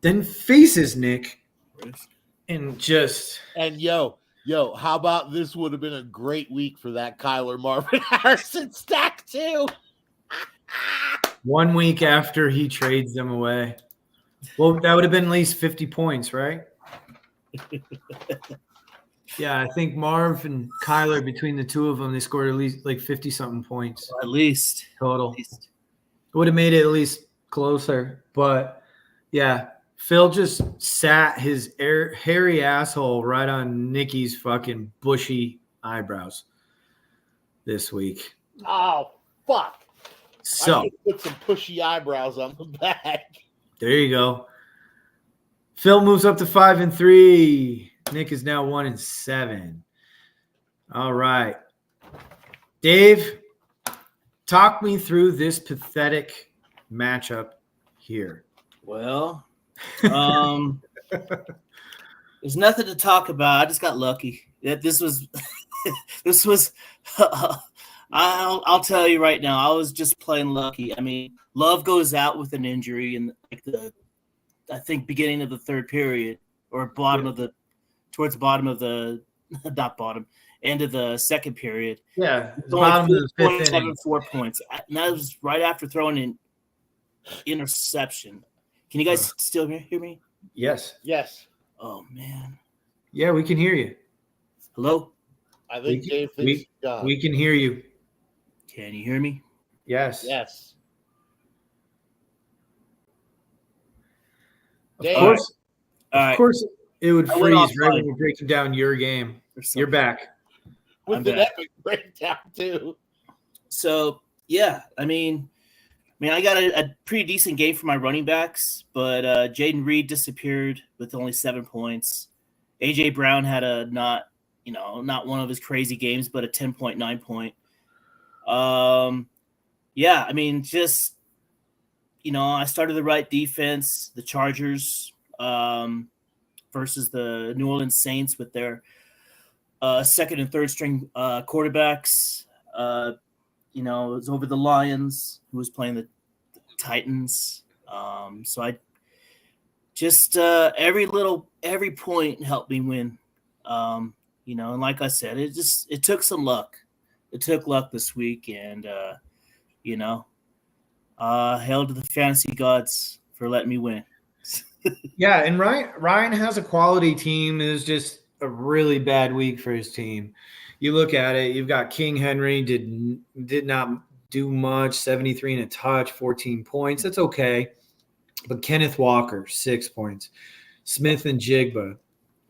Then faces Nick and just And yo, how about this would have been a great week for that Kyler Marvin Harrison stack too? 1 week after he trades them away. Well, that would have been at least 50 points, right? Yeah, I think Marv and Kyler, between the two of them, they scored at least like 50-something points At least. total. It would have made it at least closer. But, yeah, Phil just sat his hairy asshole right on Nikki's fucking bushy eyebrows this week. Oh, fuck. So I put some pushy eyebrows on the back. there you go. Phil moves up to 5-3. Nick is now 1-7. All right. Dave, talk me through this pathetic matchup here. Well, there's nothing to talk about. I just got lucky. This was I'll tell you right now, I was just playing lucky. I mean, Love goes out with an injury in I think beginning of the third period or towards the bottom of the end of the second period. Yeah, It's bottom only of the fifth inning. 4 points. And that was right after throwing an interception. Can you guys still hear me? Yes. Yes. Oh man. Yeah, we can hear you. Hello? I think We- Dave thinks he's gone. We can hear you. Can you hear me? Yes. Yes. Of Dave. course. All Of right. course, it would I went freeze right offline. when we're breaking down your game. You're back. With I'm an back. epic breakdown too. So yeah, I mean, I got a pretty decent game for my running backs, but Jaden Reed disappeared with only 7 points. AJ Brown had not one of his crazy games, but a 10.9 point. Yeah, I mean, just I started the right defense, the Chargers, versus the New Orleans Saints with their second and third string quarterbacks. It was over the Lions, who was playing the Titans. So I just every point helped me win. And like I said, it took some luck. It took luck this week, and hail to the fantasy gods for letting me win. Yeah, and Ryan has a quality team. It was just a really bad week for his team. You look at it, you've got King Henry did not do much, 73 and a touch, 14 points. That's okay. But Kenneth Walker, 6 points. Smith and Jigba,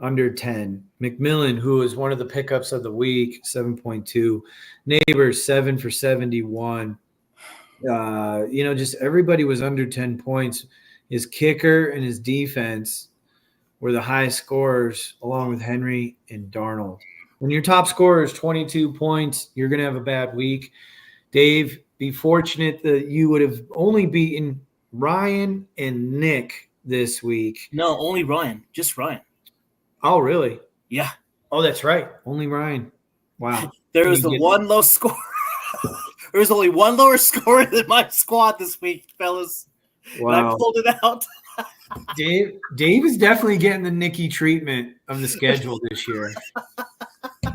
under 10. McMillan, who was one of the pickups of the week, 7.2. Neighbors, 7 for 71. Just everybody was under 10 points. His kicker and his defense were the highest scorers, along with Henry and Darnold. When your top scorer is 22 points, you're going to have a bad week. Dave, be fortunate that you would have only beaten Ryan and Nick this week. No, only Ryan. Just Ryan. Oh, really? Yeah. Oh, that's right. Only Ryan. Wow. There was one low score. There was only one lower score than my squad this week, fellas. Wow. And I pulled it out. Dave is definitely getting the Nicky treatment of the schedule this year.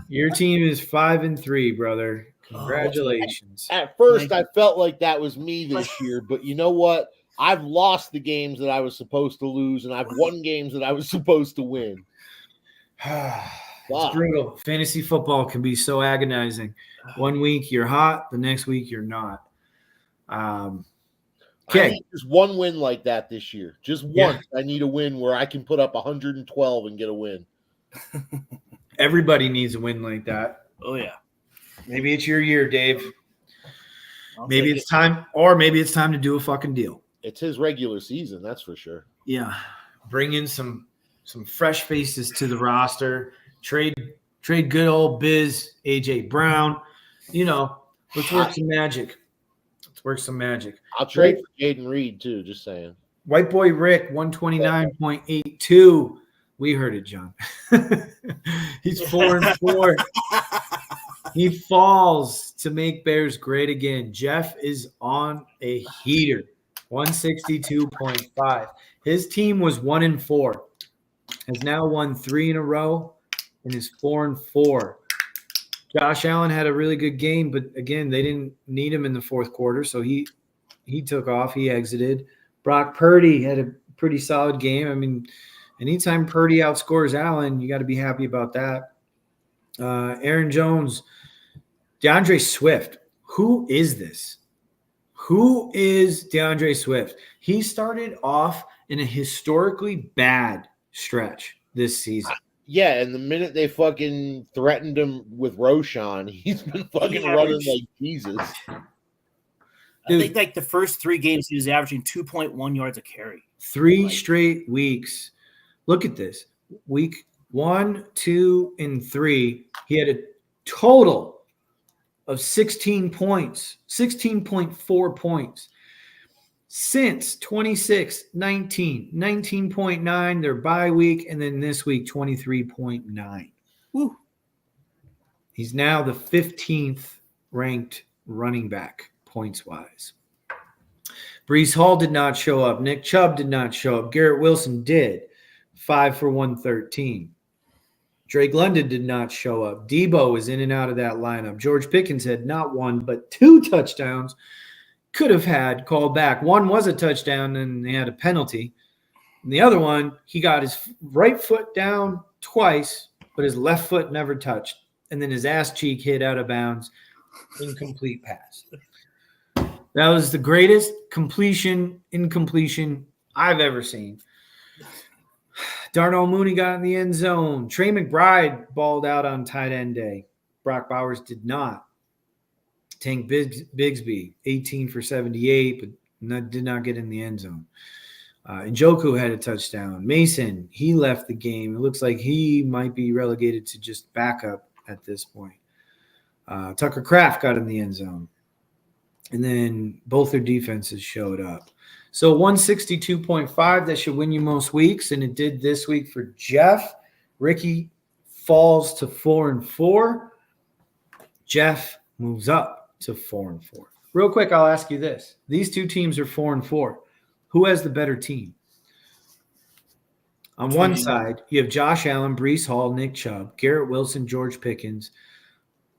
Your team is 5-3, brother. Congratulations. At first, I felt like that was me this year, but you know what? I've lost the games that I was supposed to lose, and I've won games that I was supposed to win. It's brutal. Fantasy football can be so agonizing. 1 week you're hot, the next week you're not. I Okay. need just one win like that this year. Just once. I need a win where I can put up 112 and get a win. Everybody needs a win like that. Oh, yeah. Maybe it's your year, Dave. I'll Maybe take it's time, or maybe it's time to do a fucking deal. It's his regular season, that's for sure. Yeah. Bring in some fresh faces to the roster. Trade good old Biz, AJ Brown. Let's work some magic. I'll trade for Jaden Reed, too, just saying. White Boy Rick, 129.82. We heard it, John. He's 4-4. He falls to make Bears great again. Jeff is on a heater, 162.5. His team was 1-4, has now won 3 in a row, and is 4-4. Josh Allen had a really good game, but again, they didn't need him in the fourth quarter, so he took off. He exited. Brock Purdy had a pretty solid game. I mean, anytime Purdy outscores Allen, you got to be happy about that. Aaron Jones, DeAndre Swift. Who is this? Who is DeAndre Swift? He started off in a historically bad stretch this season. Yeah, and the minute they fucking threatened him with Roshan, he's been fucking running like Jesus. I think like the first 3 games, he was averaging 2.1 yards a carry. 3 straight weeks. Look at this. Week 1, 2, and 3, he had a total of 16 points, 16.4 points. Since 26, 19, 19.9, their bye week, and then this week, 23.9. Woo. He's now the 15th ranked running back points-wise. Breece Hall did not show up. Nick Chubb did not show up. Garrett Wilson did. 5 for 113. Drake London did not show up. Debo was in and out of that lineup. George Pickens had not 1 but 2 touchdowns. Could have had called back. 1 was a touchdown, and they had a penalty. And the other one, he got his right foot down twice, but his left foot never touched. And then his ass cheek hit out of bounds. Incomplete pass. That was the greatest incompletion I've ever seen. Darnell Mooney got in the end zone. Trey McBride balled out on tight end day. Brock Bowers did not. Tank Bigsby, 18 for 78, but did not get in the end zone. Njoku had a touchdown. Mason, he left the game. It looks like he might be relegated to just backup at this point. Tucker Kraft got in the end zone. And then both their defenses showed up. So 162.5, that should win you most weeks, and it did this week for Jeff. Ricky falls to 4-4. Jeff moves up to 4-4. Real quick, I'll ask you this. These 2 teams are 4-4. Who has the better team? On one side, you have Josh Allen, Breece Hall, Nick Chubb, Garrett Wilson, George Pickens.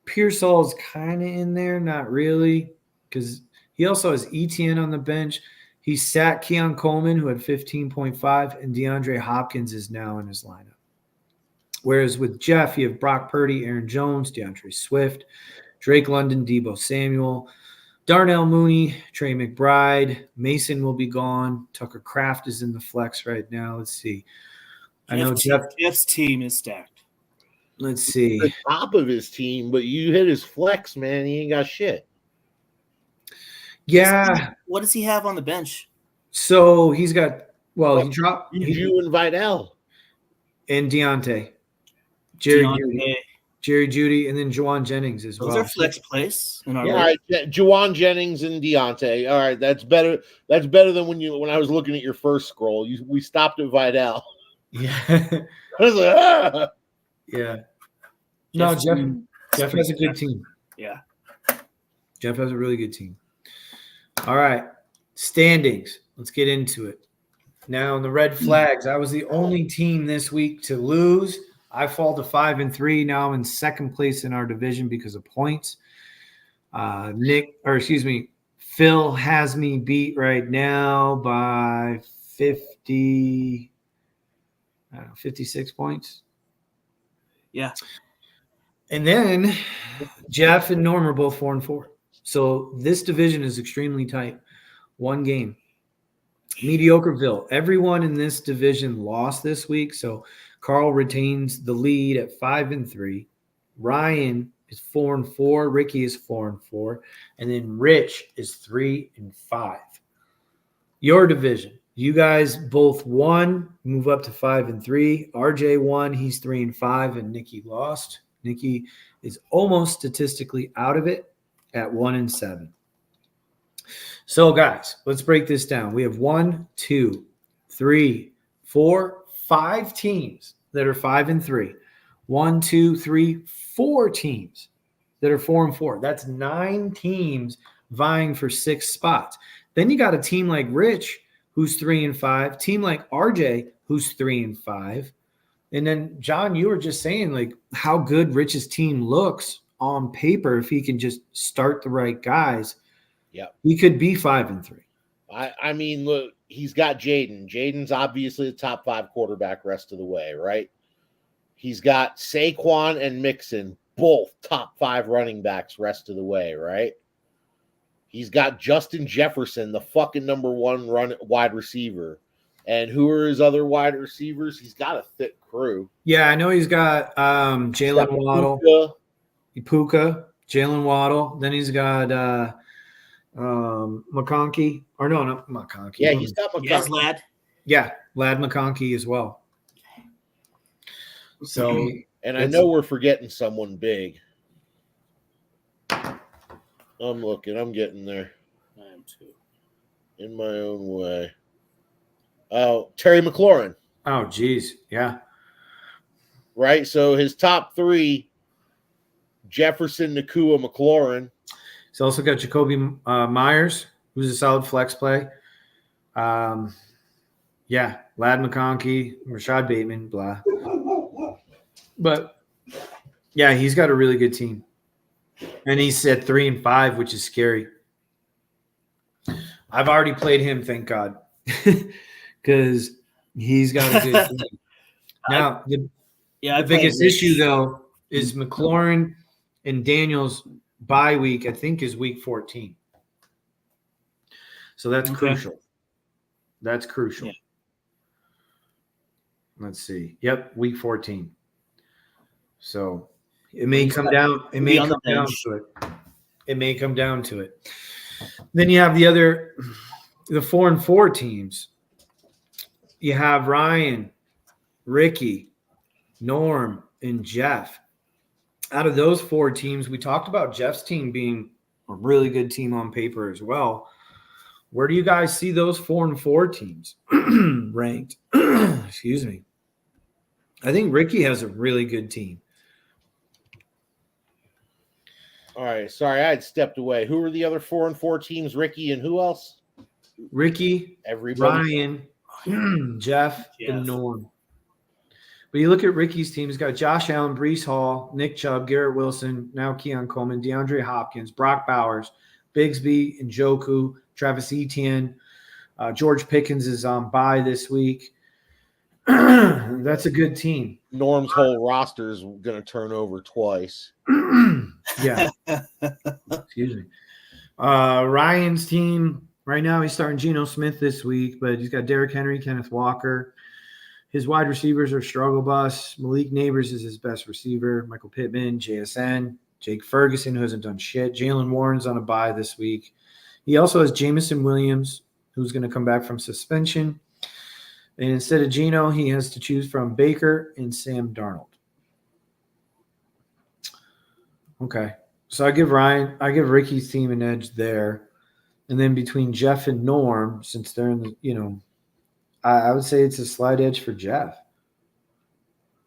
Pearsall is kind of in there, not really, because he also has ETN on the bench. He sat Keon Coleman, who had 15.5, and DeAndre Hopkins is now in his lineup. Whereas with Jeff, you have Brock Purdy, Aaron Jones, DeAndre Swift, Drake London, Debo Samuel, Darnell Mooney, Trey McBride. Mason will be gone. Tucker Kraft is in the flex right now. Let's see. I know Jeff's team is stacked. Let's see. The top of his team, but you hit his flex, man. He ain't got shit. Yeah. What does he have on the bench? So he's got, he dropped. You and Vidal. And Deontay. Jerry Jeudy, and then Juwan Jennings as well. Those are flex plays in our all right, Juwan Jennings and Deontay. All right, that's better. That's better than when I was looking at your first scroll. We stopped at Vidal. Yeah. I was like, Yeah. No, Jeff has a good team. Yeah. Jeff has a really good team. All right. Standings. Let's get into it. Now, in the red flags, I was the only team this week to lose. I fall to 5-3. Now I'm in second place in our division because of points. Phil has me beat right now by 56 points. Yeah. And then Jeff and Norm are both 4-4. So this division is extremely tight. 1 game. Mediocreville. Everyone in this division lost this week. So Carl retains the lead at 5-3. Ryan is 4-4. Ricky is 4-4. And then Rich is 3-5. Your division. You guys both won, move up to 5-3. RJ won, he's 3-5, and Nikki lost. Nikki is almost statistically out of it at 1-7. So, guys, let's break this down. We have 1, 2, 3, 4, 5 teams that are 5-3. 1, 2, 3, 4 teams that are 4-4. That's 9 teams vying for 6 spots. Then you got a team like Rich, who's 3-5, team like RJ, who's 3-5. And then, John, you were just saying like how good Rich's team looks on paper if he can just start the right guys. Yeah, he could be 5-3. I mean, look, he's got Jaden. Jaden's obviously the top 5 quarterback rest of the way, right? He's got Saquon and Mixon, both top 5 running backs rest of the way, right? He's got Justin Jefferson, the fucking number 1 wide receiver. And who are his other wide receivers? He's got a thick crew. Yeah, I know he's got Jalen Waddle, Puka, Jalen Waddle. Then he's got McConkey. Or no, not McConkey. Yeah, he's got McConkey. Yes, lad. Yeah, Lad McConkey as well. So, and I know we're forgetting someone big. I'm looking. I'm getting there. I am too. In my own way. Oh, Terry McLaurin. oh, geez. Yeah. Right? So his top 3, Jefferson, Nakua, McLaurin. He's also got Jacoby Myers, who's a solid flex play. Yeah, Lad McConkey, Rashad Bateman, blah. But, yeah, he's got a really good team. And he's at 3-5, which is scary. I've already played him, thank God, because he's got a good team. Now, the biggest issue, though, is McLaurin and Daniels bye week, I think, is week 14. So that's crucial. That's crucial. Yeah. Let's see. Yep, week 14. So it may come down. It may come down to it. It may come down to it. Then you have the 4-4 teams. You have Ryan, Ricky, Norm, and Jeff. Out of those 4 teams, we talked about Jeff's team being a really good team on paper as well. Where do you guys see those 4-4 teams ranked? Excuse me. I think Ricky has a really good team. All right. Sorry, I had stepped away. Who were the other 4-4 teams? Ricky and who else? Ricky, Everybody. Ryan, Jeff, and Norm. But you look at Ricky's team, he's got Josh Allen, Breece Hall, Nick Chubb, Garrett Wilson, now Keon Coleman, DeAndre Hopkins, Brock Bowers, Bigsby, Njoku, Travis Etienne. George Pickens is on bye this week. That's a good team. Norm's whole roster is going to turn over twice. Yeah. Excuse me. Ryan's team, right now he's starting Geno Smith this week, but he's got Derrick Henry, Kenneth Walker. His wide receivers are struggle bus. Malik Neighbors is his best receiver. Michael Pittman, JSN, Jake Ferguson, who hasn't done shit. Jalen Warren's on a bye this week. He also has Jameson Williams, who's going to come back from suspension. And instead of Geno, he has to choose from Baker and Sam Darnold. Okay. So I give Ricky's team an edge there. And then between Jeff and Norm, since they're in the, I would say it's a slight edge for Jeff.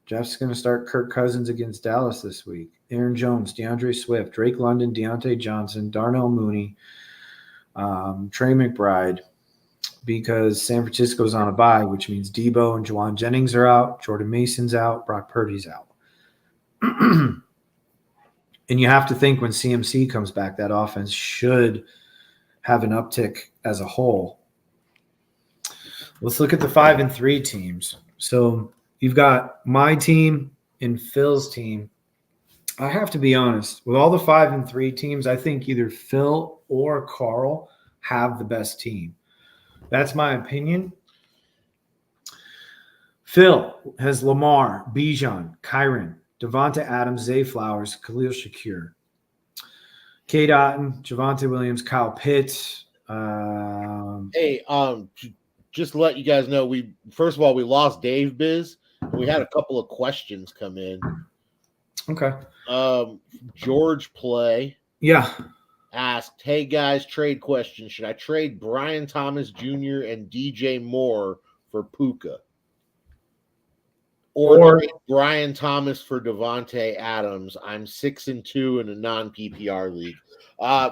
Jeff's going to start Kirk Cousins against Dallas this week. Aaron Jones, DeAndre Swift, Drake London, Deontay Johnson, Darnell Mooney, Trey McBride, because San Francisco's on a bye, which means Debo and Juwan Jennings are out, Jordan Mason's out, Brock Purdy's out. And you have to think when CMC comes back, that offense should have an uptick as a whole. Let's look at the 5-3 teams. So you've got my team and Phil's team. I have to be honest, with all the 5-3 teams, I think either Phil or Carl have the best team. That's my opinion. Phil has Lamar, Bijan, Kyron, Devonta Adams, Zay Flowers, Khalil Shakir, Cade Otton, Javonte Williams, Kyle Pitts. Just to let you guys know, we lost Dave Biz. We had a couple of questions come in. Okay. George Play. Yeah. Asked, hey guys, trade question. Should I trade Brian Thomas Jr. and DJ Moore for Puka? Or Brian Thomas for Devontae Adams. I'm 6-2 in a non-PPR league.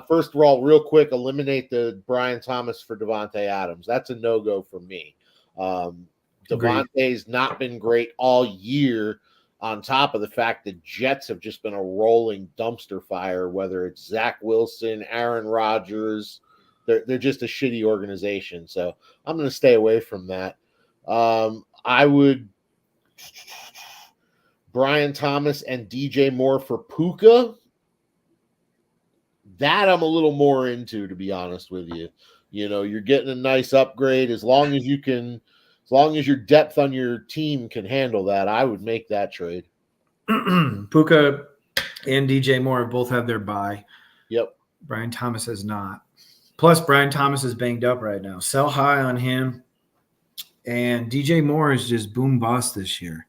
First of all, real quick, eliminate the Brian Thomas for Devontae Adams. That's a no-go for me. Devontae's not been great all year, on top of the fact that Jets have just been a rolling dumpster fire, whether it's Zach Wilson, Aaron Rodgers. They're just a shitty organization. So I'm going to stay away from that. I would Brian Thomas and DJ Moore for Puka. That I'm a little more into, to be honest with you. You know, you're getting a nice upgrade as long as your depth on your team can handle that. I would make that trade. Puka and DJ Moore both have their bye. Yep. Brian Thomas has not. Plus, Brian Thomas is banged up right now. Sell high on him. And DJ Moore is just boom bust this year.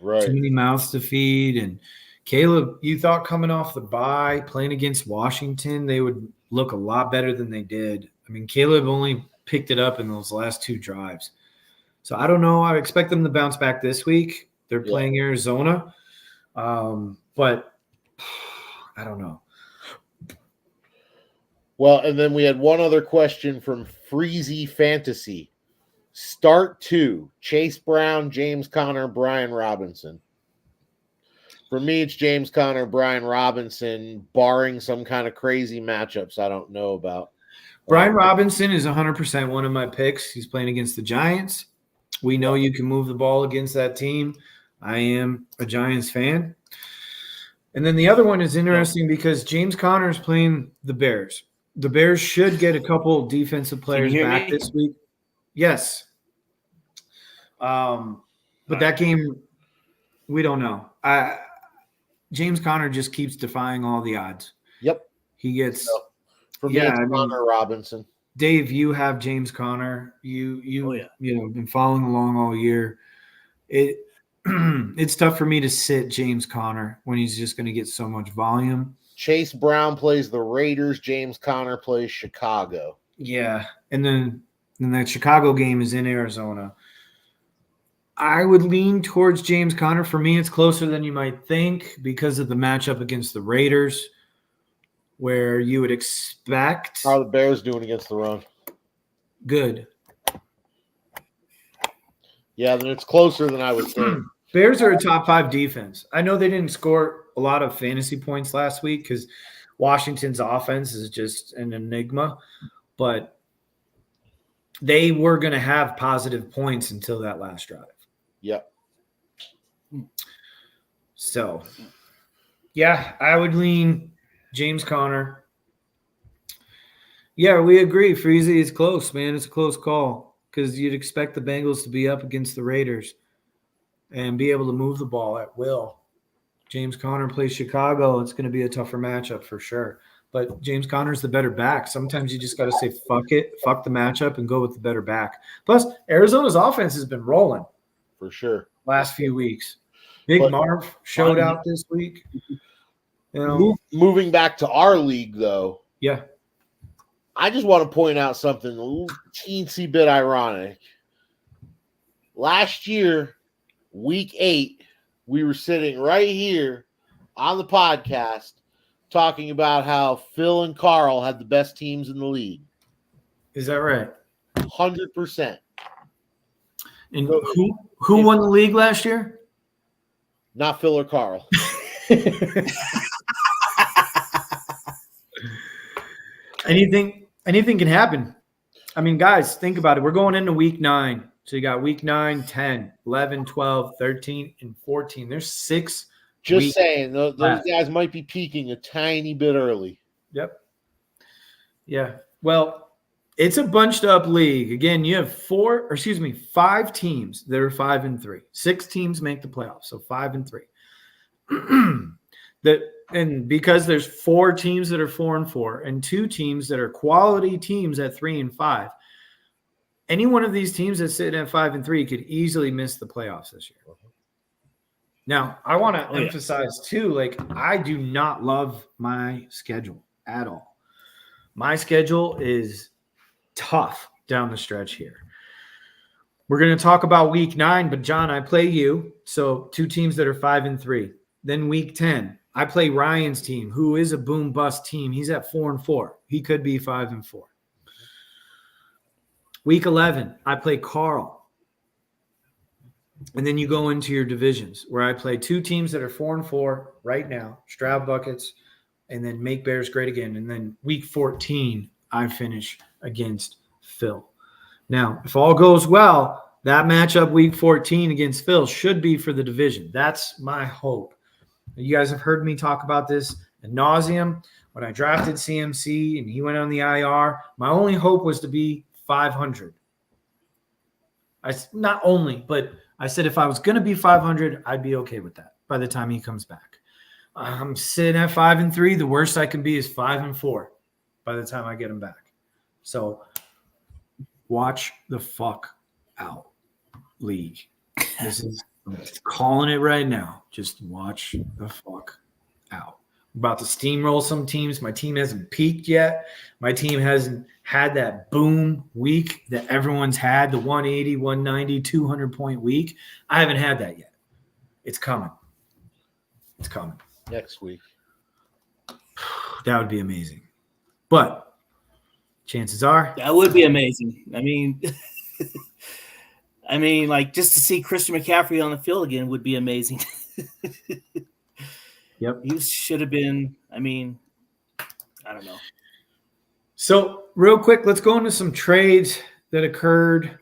Right. Too many mouths to feed. And Caleb, you thought coming off the bye, playing against Washington, they would look a lot better than they did. I mean, Caleb only picked it up in those last 2 drives. So I don't know. I expect them to bounce back this week. They're playing Arizona. But I don't know. Well, and then we had one other question from Freezy Fantasy. Start 2, Chase Brown, James Conner, Brian Robinson. For me, it's James Conner, Brian Robinson, barring some kind of crazy matchups I don't know about. Brian Robinson is 100% one of my picks. He's playing against the Giants. We know you can move the ball against that team. I am a Giants fan. And then the other one is interesting because James Conner is playing the Bears. The Bears should get a couple defensive players back this week. Yes. But that game, we don't know. James Conner just keeps defying all the odds. He gets For me, it's Conner Robinson. Dave, you have James Conner. You been following along all year. It's tough for me to sit James Conner when he's just going to get so much volume. Chase Brown plays the Raiders. James Conner plays Chicago. Yeah, and then that Chicago game is in Arizona. I would lean towards James Conner. For me, it's closer than you might think because of the matchup against the Raiders, where you would expect. How are the Bears doing against the run? Good. Yeah, then it's closer than I would think. Bears are a top 5 defense. I know they didn't score a lot of fantasy points last week because Washington's offense is just an enigma, but they were going to have positive points until that last drive. Yep. So, yeah, I would lean James Conner. Yeah, we agree. Freezy is close, man. It's a close call because you'd expect the Bengals to be up against the Raiders and be able to move the ball at will. James Conner plays Chicago. It's going to be a tougher matchup for sure. But James Conner's the better back. Sometimes you just got to say, fuck it, fuck the matchup, and go with the better back. Plus, Arizona's offense has been rolling. For sure. Last few weeks. Marv showed out this week. Moving back to our league, though. Yeah. I just want to point out something a little teensy bit ironic. Last year, week 8, we were sitting right here on the podcast talking about how Phil and Carl had the best teams in the league. Is that right? 100%. And who won the league last year? Not Phil or Carl. Anything can happen. I mean, guys, think about it. We're going into week 9. So you got week 9, 10, 11, 12, 13, and 14. There's 6. Just saying, those guys might be peaking a tiny bit early. Yep. Yeah. Well, it's a bunched up league. Again, you have 5 teams that are 5-3. 6 teams make the playoffs, so 5-3. And because there's 4 teams that are 4-4 and 2 teams that are quality teams at 3-5, any one of these teams that sit at 5-3 could easily miss the playoffs this year. Now, I want to emphasize too, like, I do not love my schedule at all. My schedule is tough down the stretch here. We're going to talk about week 9, but John, I play you. So 2 teams that are 5-3. Then week 10, I play Ryan's team, who is a boom bust team. He's at 4-4. He could be 5-4. Week 11, I play Carl. And then you go into your divisions where I play 2 teams that are 4-4 right now, Stroud Buckets, and then Make Bears Great Again. And then week 14, I finish against Phil. Now, if all goes well, that matchup week 14 against Phil should be for the division. That's my hope. You guys have heard me talk about this ad nauseum. When I drafted CMC and he went on the IR, my only hope was to be 500. Not only, but I said if I was going to be 500, I'd be okay with that by the time he comes back. I'm sitting at 5-3. The worst I can be is 5-4 by the time I get him back. So watch the fuck out, league. This is I'm calling it right now. Just watch the fuck out. I'm about to steamroll some teams. My team hasn't peaked yet. My team hasn't had that boom week that everyone's had, the 180, 190, 200-point week. I haven't had that yet. It's coming. It's coming. Next week. That would be amazing. But chances are That would be amazing. I mean, like just to see Christian McCaffrey on the field again would be amazing. Yep. He should have been. I mean, I don't know. So real quick, let's go into some trades that occurred.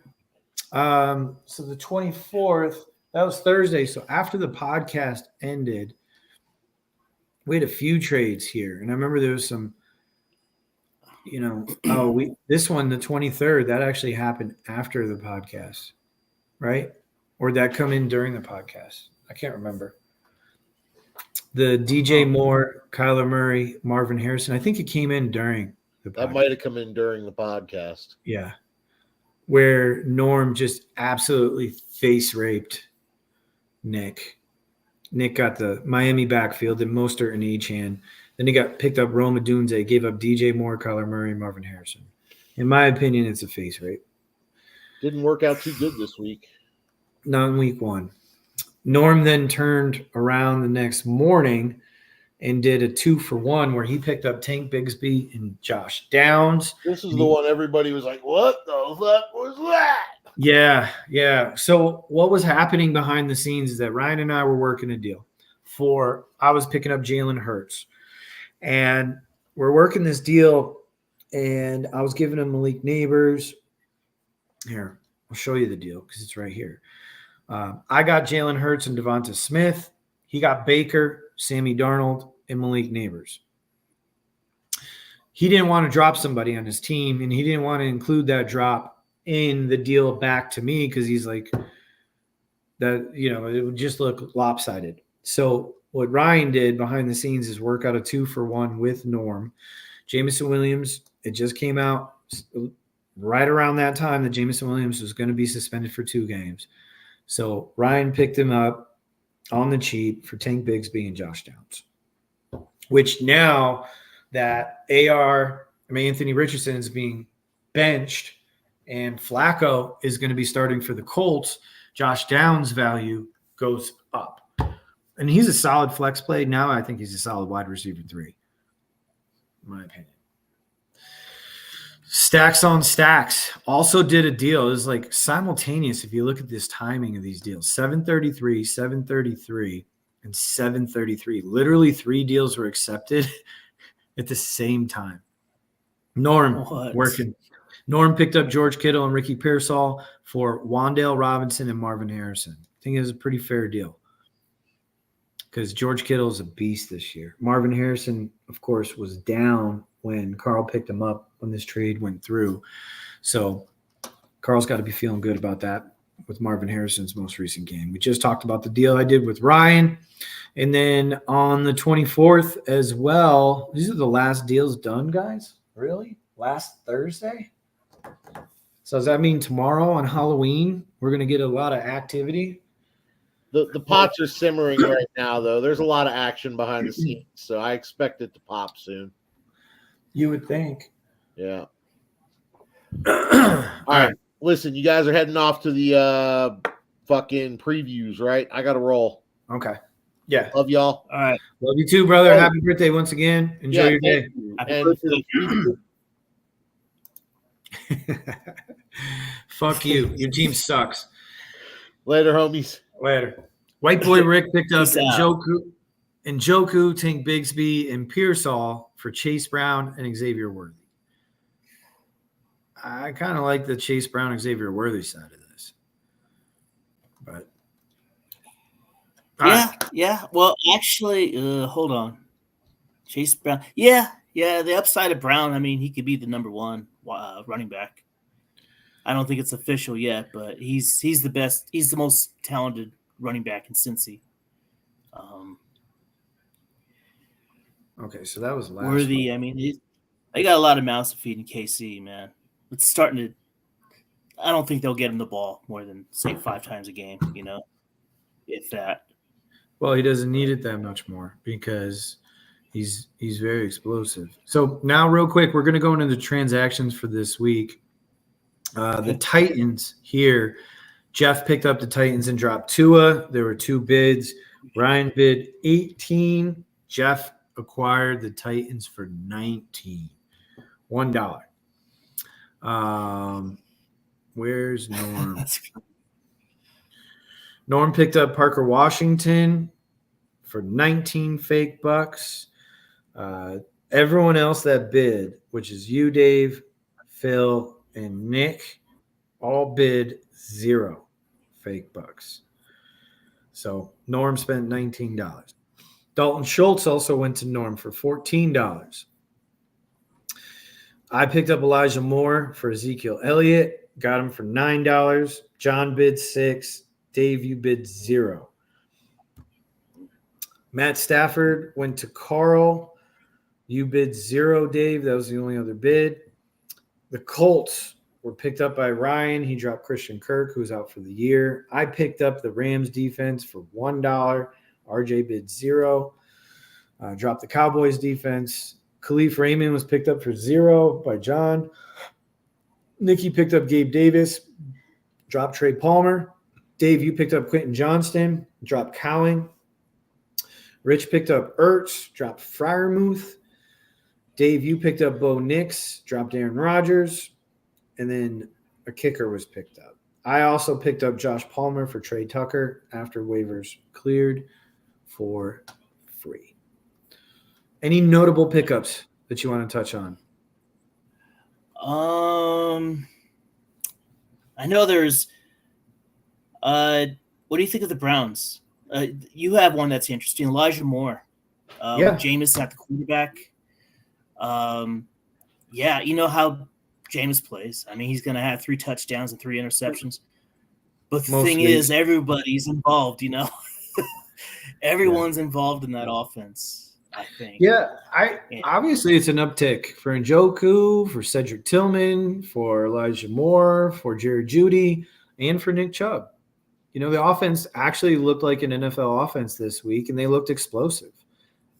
So the 24th, that was Thursday. So after the podcast ended, we had a few trades here. And I remember there was some, this one, the 23rd, that actually happened after the podcast, right? Or did that come in during the podcast? I can't remember. The DJ Moore, Kyler Murray, Marvin Harrison. I think it came in during the podcast. That might have come in during the podcast. Yeah. Where Norm just absolutely face raped Nick. Nick got the Miami backfield and Mostert and Achane. Then he got picked up Rome Odunze, gave up DJ Moore, Kyler Murray, and Marvin Harrison. In my opinion, it's a face rape. Didn't work out too good this week. Not in week 1. Norm then turned around the next morning and did a 2-for-1 where he picked up Tank Bigsby and Josh Downs. This is the one everybody was like, what the fuck was that? Yeah. So what was happening behind the scenes is that Ryan and I were working a deal I was picking up Jalen Hurts. And we're working this deal, and I was giving him Malik Neighbors. Here, I'll show you the deal because it's right here. I got Jalen Hurts and Devonta Smith. He got Baker, Sammy Darnold, and Malik Neighbors. He didn't want to drop somebody on his team, and he didn't want to include that drop in the deal back to me because he's like that, it would just look lopsided. So what Ryan did behind the scenes is work out a 2-for-1 with Norm. Jameson Williams, it just came out right around that time that Jameson Williams was going to be suspended for 2 games. So Ryan picked him up on the cheap for Tank Bigsby and Josh Downs, which now that Anthony Richardson is being benched and Flacco is going to be starting for the Colts, Josh Downs' value goes up. And he's a solid flex play. Now I think he's a solid wide receiver 3, in my opinion. Stacks on Stacks also did a deal. It was like simultaneous if you look at this timing of these deals. 733, 733, and 733. Literally 3 deals were accepted at the same time. Norm picked up George Kittle and Ricky Pearsall for Wan'Dale Robinson and Marvin Harrison. I think it was a pretty fair deal because George Kittle is a beast this year. Marvin Harrison, of course, was down when Carl picked him up when this trade went through. So Carl's got to be feeling good about that with Marvin Harrison's most recent game. We just talked about the deal I did with Ryan. And then on the 24th as well, these are the last deals done, guys. Really? Last Thursday? So does that mean tomorrow on Halloween we're going to get a lot of activity? The pots are simmering right now, though. There's a lot of action behind the scenes, so I expect it to pop soon. You would think. Yeah. All right. listen, you guys are heading off to the fucking previews, right? I got to roll. Okay. Yeah. Love y'all. All right. Love you too, brother. Oh. Happy birthday once again. Enjoy your day. thank you. Happy And birthday. for Fuck you. Your team sucks. later, homies. Later. White boy Rick picked up Peace out. Njoku, Tank Bigsby, and Pearsall for Chase Brown and Xavier Worthy. I kind of like the Chase Brown, Xavier Worthy side of this. But all right. Yeah. Well, actually, hold on. Chase Brown. Yeah. The upside of Brown. I mean, he could be the number one running back. I don't think it's official yet, but he's the best. He's the most talented running back in Cincy. Okay, so that was last Worthy. one. I mean, they got a lot of mouths to feed in KC, man. It's starting to. I don't think they'll get him the ball more than say 5 times a game. If that. Well, he doesn't need it that much more because he's very explosive. So now, real quick, we're going to go into the transactions for this week. The Titans here. Jeff picked up the Titans and dropped Tua. There were 2 bids. Ryan bid 18. Jeff acquired the Titans for 19. $1. Where's Norm? Norm picked up Parker Washington for 19 fake bucks. Everyone else that bid, which is you, Dave, Phil, and Nick, all bid 0 fake bucks. So Norm spent $19. Dalton Schultz also went to Norm for $14. I picked up Elijah Moore for Ezekiel Elliott, got him for $9. John bid 6. Dave, you bid 0. Matt Stafford went to Carl. You bid 0, Dave. That was the only other bid. The Colts were picked up by Ryan. He dropped Christian Kirk, who's out for the year. I picked up the Rams defense for $1. RJ bid 0. Dropped the Cowboys defense. Khalif Raymond was picked up for 0 by John. Nikki picked up Gabe Davis. Dropped Trey Palmer. Dave, you picked up Quentin Johnston. Dropped Cowing. Rich picked up Ertz. Dropped Freiermuth. Dave, you picked up Bo Nix. Dropped Aaron Rodgers. And then a kicker was picked up. I also picked up Josh Palmer for Trey Tucker after waivers cleared for free. Any notable pickups that you want to touch on? I know there's. What do you think of the Browns? You have one that's interesting, Elijah Moore. Yeah. Jameis at the quarterback. You know how Jameis plays. I mean, he's going to have 3 touchdowns and 3 interceptions. But the thing is, everybody's involved, Everyone's involved in that offense, I think. Yeah, obviously it's an uptick for Njoku, for Cedric Tillman, for Elijah Moore, for Jared Jeudy, and for Nick Chubb. The offense actually looked like an NFL offense this week, and they looked explosive.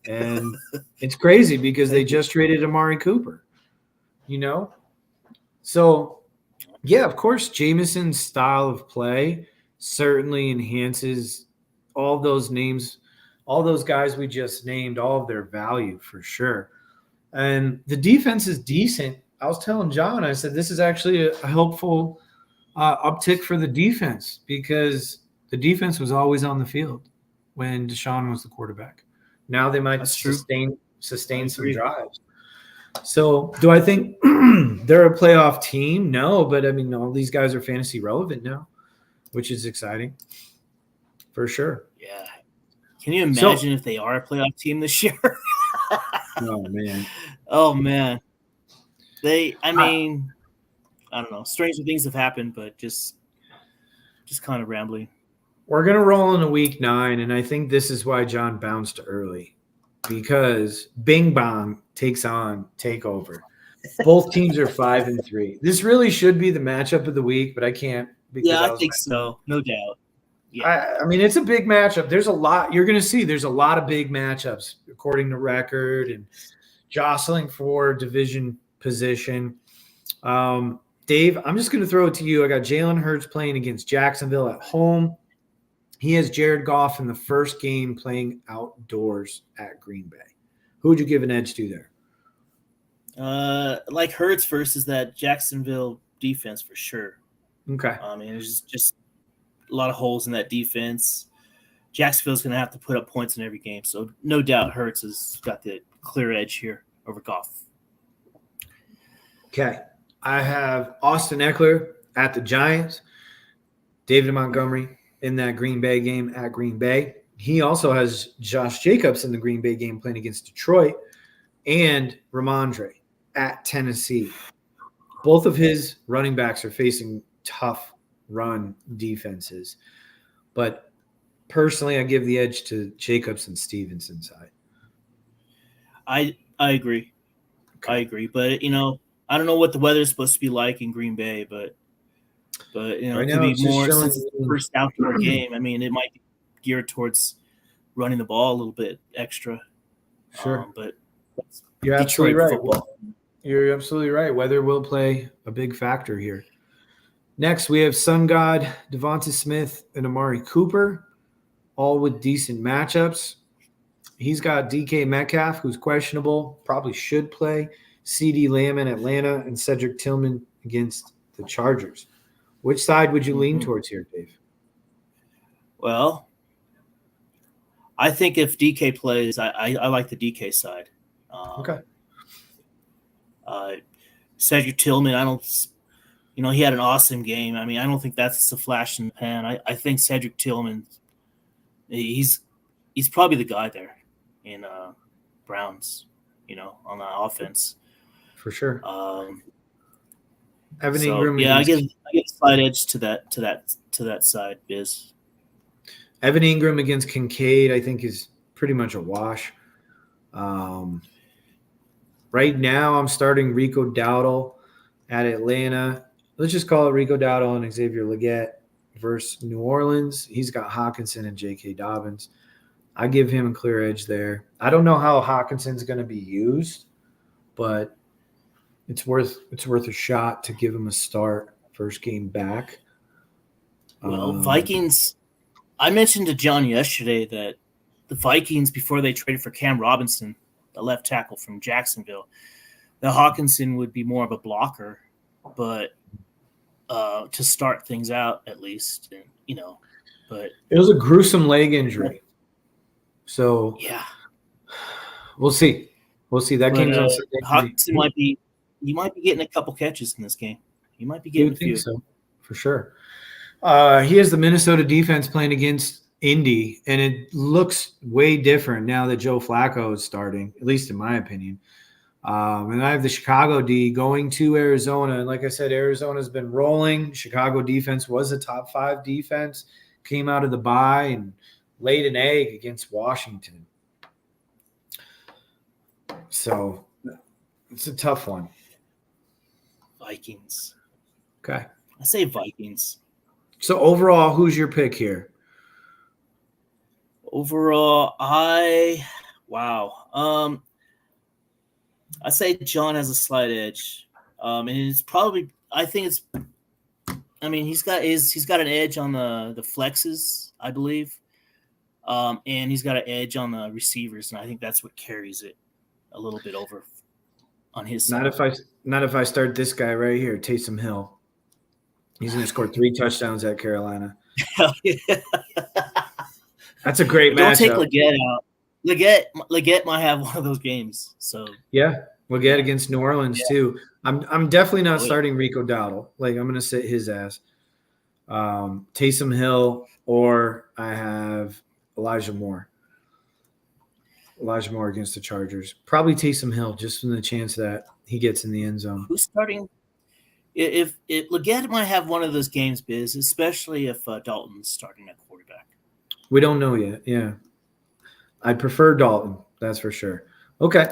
And it's crazy because they just traded Amari Cooper, So, yeah, of course, Jameson's style of play certainly enhances all those names, all those guys we just named, all of their value for sure. And the defense is decent. I was telling John, I said, this is actually a helpful uptick for the defense because the defense was always on the field when Deshaun was the quarterback. Now they might sustain some drives. So do I think they're a playoff team? No, but I mean, all these guys are fantasy relevant now, which is exciting for sure. Yeah. Can you imagine if they are a playoff team this year? Oh, man. I don't know. Stranger things have happened, but just kind of rambling. We're going to roll into week 9, and I think this is why John bounced early because Bing Bong takes on Takeover. Both teams are 5-3. This really should be the matchup of the week, but I can't. I think so. No doubt. Yeah. I mean, it's a big matchup. There's a lot. You're going to see there's a lot of big matchups according to record and jostling for division position. Dave, I'm just going to throw it to you. I got Jalen Hurts playing against Jacksonville at home. He has Jared Goff in the first game playing outdoors at Green Bay. Who would you give an edge to there? Like Hurts versus that Jacksonville defense for sure. Okay. I mean, there's just a lot of holes in that defense. Jacksonville's going to have to put up points in every game, so no doubt Hurts has got the clear edge here over Goff. Okay. I have Austin Eckler at the Giants, David Montgomery in that Green Bay game at Green Bay. He also has Josh Jacobs in the Green Bay game playing against Detroit, and Ramondre at Tennessee. Both of his running backs are facing tough run defenses. But personally, I give the edge to Jacobs and Stevenson side. I agree. Okay. I agree. But, I don't know what the weather is supposed to be like in Green Bay, but Right it now, could be it's just more showing- since it's the first outdoor game. I mean, it might be geared towards running the ball a little bit extra. Sure. But You're Detroit absolutely right. football. You're absolutely right. Weather will play a big factor here. Next, we have Sun God, Devonta Smith, and Amari Cooper, all with decent matchups. He's got DK Metcalf, who's questionable, probably should play, CD Lamb in Atlanta, and Cedric Tillman against the Chargers. Which side would you lean towards here, Dave? Well, I think if DK plays, I like the DK side. Okay. Cedric Tillman, he had an awesome game. I mean, I don't think that's a flash in the pan. I think Cedric Tillman, he's probably the guy there in Browns, on the offense. For sure. Evan So, Ingram. yeah, I against- get a slight edge to that side, Biz. Evan Ingram against Kincaid, I think, is pretty much a wash. Right now, I'm starting Rico Dowdle at Atlanta. Let's just call it Rico Dowdle and Xavier Legette versus New Orleans. He's got Hawkinson and J.K. Dobbins. I give him a clear edge there. I don't know how Hawkinson's going to be used, but it's worth a shot to give him a start first game back. Well, Vikings. I mentioned to John yesterday that the Vikings, before they traded for Cam Robinson, the left tackle from Jacksonville, that Hawkinson would be more of a blocker, but to start things out at least, and but it was a gruesome leg injury, so yeah, we'll see. That game's on Sunday. Hawkinson might be getting a couple catches in this game. He might be You getting a would few. think so, for sure. He has the Minnesota defense playing against Indy, and it looks way different now that Joe Flacco is starting, at least in my opinion. And I have the Chicago D going to Arizona. And like I said, Arizona's been rolling. Chicago defense was a top 5 defense, came out of the bye and laid an egg against Washington. So it's a tough one. Vikings. Okay. I say Vikings. So overall, who's your pick here? Overall, I say John has a slight edge. And it's probably he's got an edge on the flexes, I believe. And he's got an edge on the receivers, and I think that's what carries it a little bit over on his side. Not if I start this guy right here, Taysom Hill. He's going to score 3 touchdowns at Carolina. Hell yeah. That's a great Don't matchup. take Legette out. Legette might have one of those games. So Yeah, we'll get against New Orleans too. I'm definitely not Oh, yeah. starting Rico Dowdle. Like I'm going to sit his ass. Taysom Hill, or I have Elijah Moore. Elijah Moore against the Chargers. Probably Taysom Hill, just from the chance that he gets in the end zone. who's starting? If Legette might have one of those games, Biz, especially if Dalton's starting at quarterback. We don't know yet. Yeah. I'd prefer Dalton. That's for sure. Okay.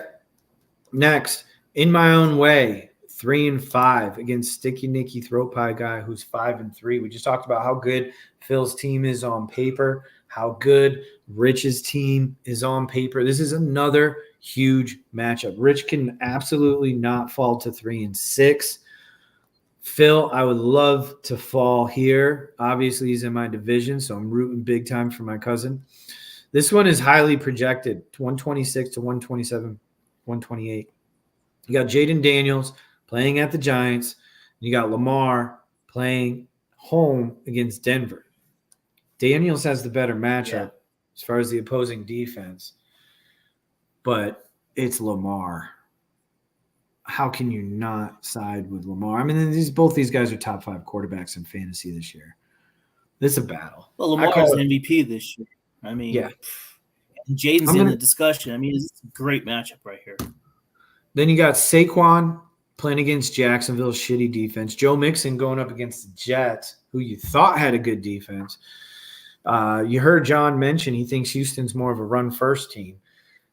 Next, in my own way, 3-5 against Sticky Nicky Throat Pie guy who's 5-3. We just talked about how good Phil's team is on paper, how good Rich's team is on paper. This is another huge matchup. Rich can absolutely not fall to 3-6. Phil, I would love to fall here. Obviously, he's in my division, so I'm rooting big time for my cousin. This one is highly projected, 126 to 127, 128. You got Jaden Daniels playing at the Giants. You got Lamar playing home against Denver. Daniels has the better matchup as far as the opposing defense, but it's Lamar. How can you not side with Lamar? I mean, both these guys are top 5 quarterbacks in fantasy this year. This is a battle. Well, Lamar's MVP this year. I mean, yeah. Jaden's in the discussion. I mean, it's a great matchup right here. Then you got Saquon playing against Jacksonville's shitty defense. Joe Mixon going up against the Jets, who you thought had a good defense. You heard John mention he thinks Houston's more of a run-first team.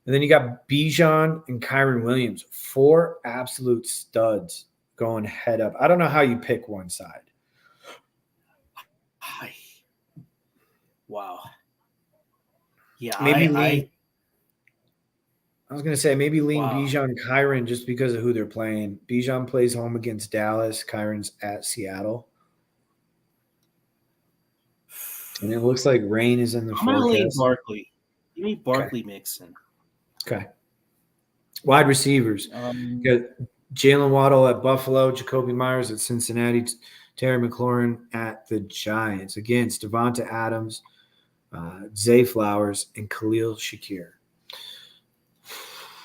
And then you got Bijan and Kyron Williams, 4 absolute studs going head up. I don't know how you pick one side. Wow. Yeah, maybe I was going to say maybe lean Bijan and Kyron just because of who they're playing. Bijan plays home against Dallas. Kyron's at Seattle. And it looks like rain is in the forecast. I'm going to lean Barkley. You need Barkley Mixon. Okay. Wide receivers. You got Jalen Waddle at Buffalo, Jacoby Myers at Cincinnati, Terry McLaurin at the Giants against Devonta Adams, Zay Flowers, and Khalil Shakir.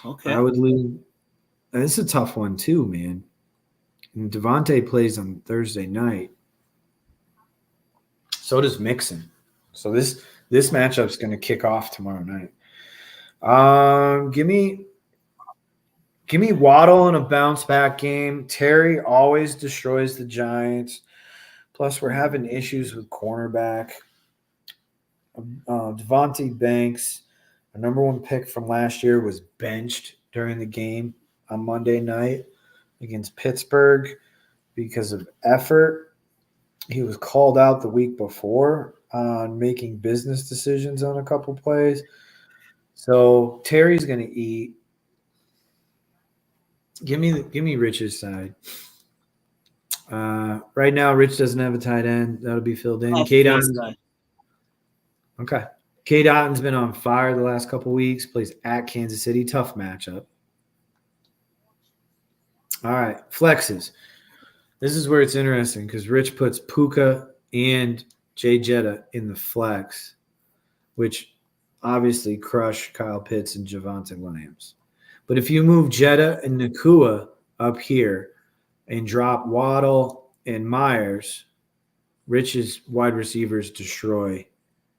Okay. I would lean. This is a tough one too, man. And Devontae plays on Thursday night. So does Mixon. So this matchup's going to kick off tomorrow night. Give me Waddle in a bounce back game. Terry always destroys the Giants. Plus, we're having issues with cornerback. Devontae Banks, our number 1 pick from last year, was benched during the game on Monday night against Pittsburgh because of effort. He was called out the week before on making business decisions on a couple plays. So Terry's going to eat. Give me Rich's side. Right now, Rich doesn't have a tight end. That'll be filled in. K Dotton. Okay. K Dotton's been on fire the last couple weeks. Plays at Kansas City. Tough matchup. All right. Flexes. This is where it's interesting because Rich puts Puka and Jay Jetta in the flex, which obviously crush Kyle Pitts and Javonte Williams. But if you move Jetta and Nakua up here and drop Waddle and Myers, Rich's wide receivers destroy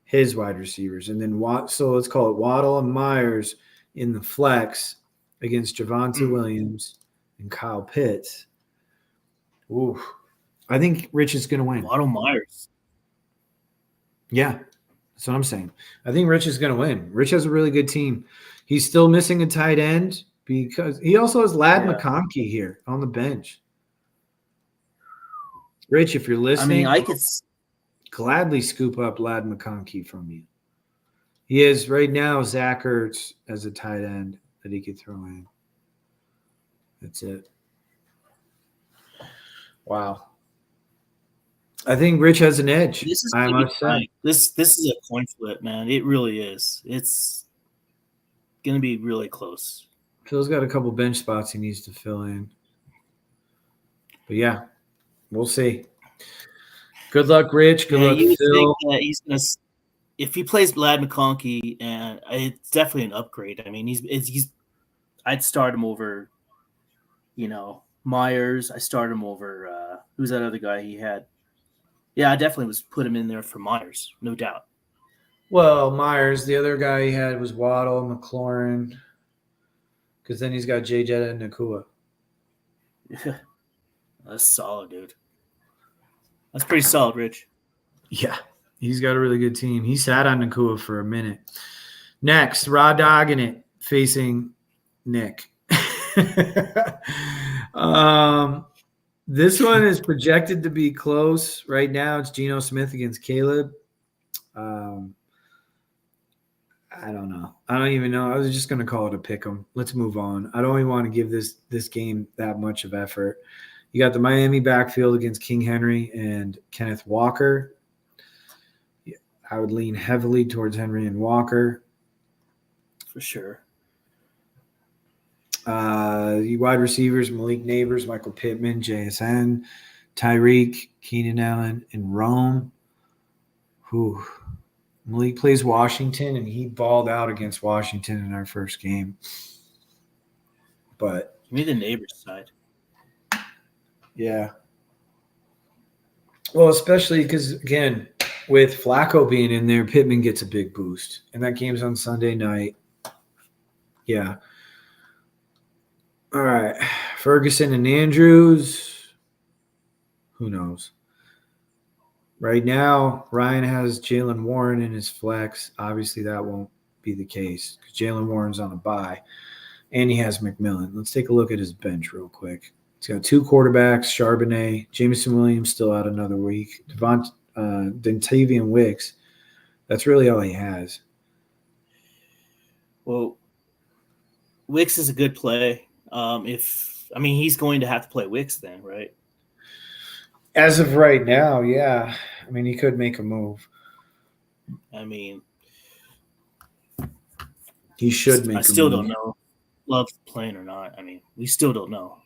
his wide receivers. And then so let's call it Waddle and Myers in the flex against Javonte Williams and Kyle Pitts. Ooh, I think Rich is going to win. Waddle Myers. Yeah, that's what I'm saying. I think Rich is going to win. Rich has a really good team. He's still missing a tight end because he also has Ladd McConkey here on the bench. Rich, if you're listening, I could gladly scoop up Ladd McConkey from you. He has right now Zach Ertz as a tight end that he could throw in. That's it. Wow. I think Rich has an edge. I must say. This is a coin flip, man. It really is. It's going to be really close. Phil's got a couple bench spots he needs to fill in. But yeah, we'll see. Good luck, Rich. Good luck, Phil. He's gonna, if he plays Ladd McConkey, and it's definitely an upgrade. I mean, he's. I'd start him over, Myers. I start him over. Who's that other guy he had? Yeah, I definitely was put him in there for Myers, no doubt. Well, Myers. The other guy he had was Waddle, McLaurin. Because then he's got Jay Jetta and Nakua. Yeah, that's solid, dude. That's pretty solid, Rich. Yeah, he's got a really good team. He sat on Nakua for a minute. Next, Rod Dogginett facing Nick. This one is projected to be close. Right now, it's Geno Smith against Caleb. I don't know. I don't even know. I was just going to call it a pick 'em. Let's move on. I don't even want to give this game that much of effort. You got the Miami backfield against King Henry and Kenneth Walker. I would lean heavily towards Henry and Walker. For sure. The wide receivers, Malik Neighbors, Michael Pittman, JSN, Tyreek, Keenan Allen, and Rome. Whew. Malik plays Washington, and he balled out against Washington in our first game. But Give me the Neighbors side. yeah. Well, especially because, again, with Flacco being in there, Pittman gets a big boost. And that game's on Sunday night. Yeah. All right. Ferguson and Andrews. Who knows? Right now, Ryan has Jalen Warren in his flex. Obviously, that won't be the case because Jalen Warren's on a bye. And he has McMillan. Let's take a look at his bench real quick. He's got 2 quarterbacks, Charbonnet, Jameson Williams still out another week, Dontavian Wicks. That's really all he has. Well, Wicks is a good play. He's going to have to play Wicks then, right? As of right now, yeah. I mean, he could make a move. I mean, He should make a move. I still don't know Love playing or not. I mean, we still don't know.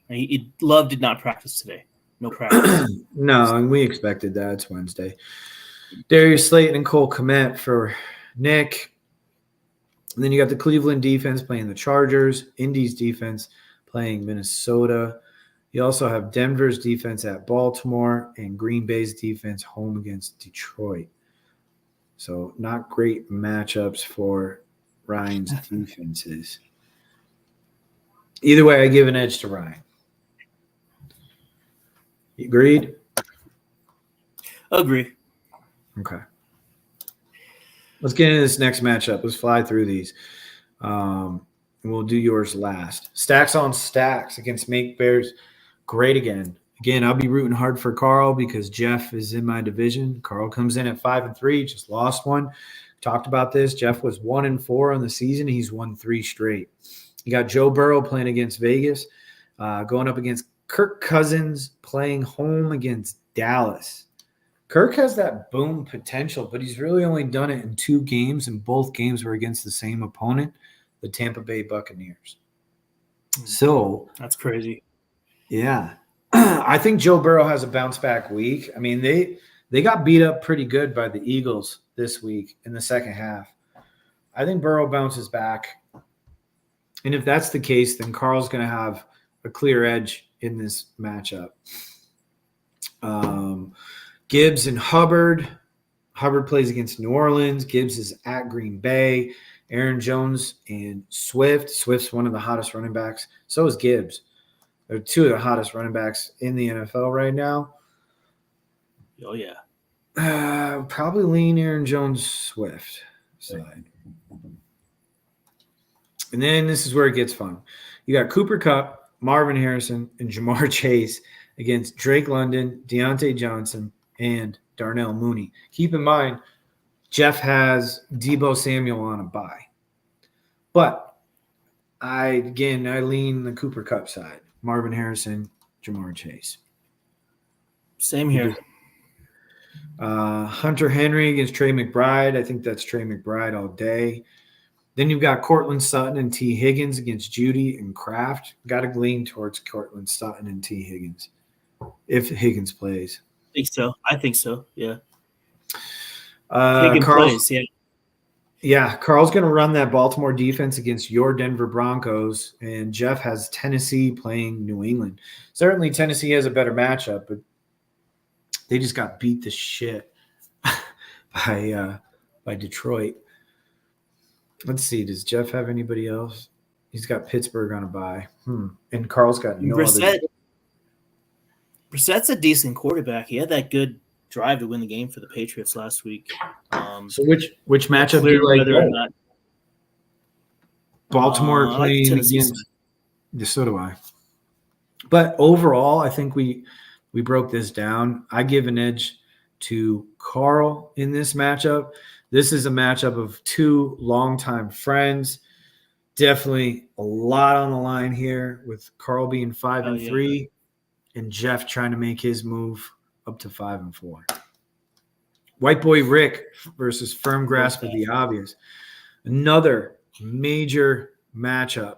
Love did not practice today. No practice. No, and we expected that. It's Wednesday. Darius Slayton and Cole Kmet for Nick. And then you got the Cleveland defense playing the Chargers, Indy's defense playing Minnesota. You also have Denver's defense at Baltimore and Green Bay's defense home against Detroit. So not great matchups for Ryan's defenses. Either way, I give an edge to Ryan. You agreed? Agree. Okay. Let's get into this next matchup. Let's fly through these. And we'll do yours last. Stacks on stacks against Make Bears. Great again. Again, I'll be rooting hard for Carl because Jeff is in my division. Carl comes in at 5-3, just lost one. Talked about this. Jeff was 1-4 on the season. He's won 3 straight. You got Joe Burrow playing against Vegas, going up against Kirk Cousins, playing home against Dallas. Kirk has that boom potential, but he's really only done it in 2 games, and both games were against the same opponent, the Tampa Bay Buccaneers. So that's crazy. Yeah. I think Joe Burrow has a bounce-back week. I mean, they got beat up pretty good by the Eagles this week in the second half. I think Burrow bounces back. And if that's the case, then Carl's going to have a clear edge in this matchup. Gibbs and Hubbard. Hubbard plays against New Orleans. Gibbs is at Green Bay. Aaron Jones and Swift. Swift's one of the hottest running backs. So is Gibbs. They're 2 of the hottest running backs in the NFL right now. Oh, yeah. Probably lean Aaron Jones Swift side. And then this is where it gets fun. You got Cooper Kupp, Marvin Harrison, and Jamar Chase against Drake London, Deontay Johnson, and Darnell Mooney. Keep in mind, Jeff has Deebo Samuel on a bye. But I lean the Cooper Kupp side. Marvin Harrison, Jamar Chase. Same here. Hunter Henry against Trey McBride. I think that's Trey McBride all day. Then you've got Cortland Sutton and T. Higgins against Judy and Kraft. Got to lean towards Cortland Sutton and T. Higgins if Higgins plays. I think so. Yeah. Higgins plays. Yeah. Yeah, Carl's going to run that Baltimore defense against your Denver Broncos, and Jeff has Tennessee playing New England. Certainly Tennessee has a better matchup, but they just got beat the shit by Detroit. Let's see. Does Jeff have anybody else? He's got Pittsburgh on a bye. And Carl's got no other. Brissett's a decent quarterback. He had that good drive to win the game for the Patriots last week. So which matchup do you like? Baltimore playing against. So do I. But overall, I think we broke this down. I give an edge to Carl in this matchup. This is a matchup of 2 longtime friends. Definitely a lot on the line here with Carl being 5-3 and Jeff trying to make his move up to 5-4. White Boy Rick versus Firm Grasp of the Obvious. Another major matchup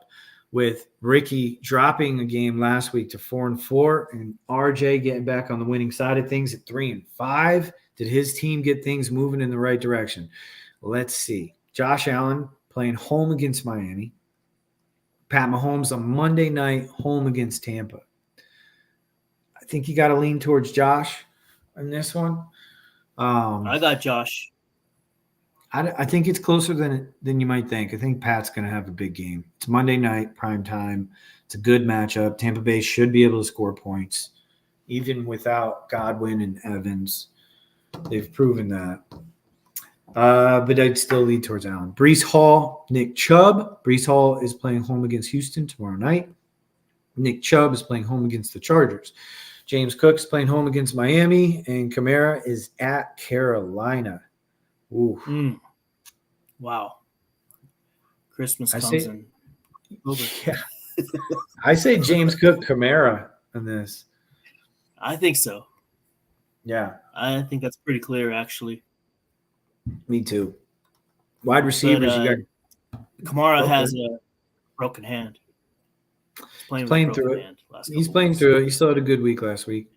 with Ricky dropping a game last week to 4-4 and RJ getting back on the winning side of things at 3-5. Did his team get things moving in the right direction? Let's see. Josh Allen playing home against Miami. Pat Mahomes on Monday night, home against Tampa. I think you got to lean towards Josh in this one. I got Josh. I think it's closer than you might think. I think Pat's going to have a big game. It's Monday night, prime time. It's a good matchup. Tampa Bay should be able to score points, even without Godwin and Evans. They've proven that. But I'd still lead towards Allen. Breece Hall, Nick Chubb. Breece Hall is playing home against Houston tomorrow night. Nick Chubb is playing home against the Chargers. James Cook's playing home against Miami, and Kamara is at Carolina. Ooh. Wow. Christmas comes in. Yeah. I say James Cook, Kamara in this. I think so. Yeah. I think that's pretty clear, actually. Me too. Wide receivers, But, you got Kamara has a broken hand. He's playing through it. He's playing through it. He still had a good week last week.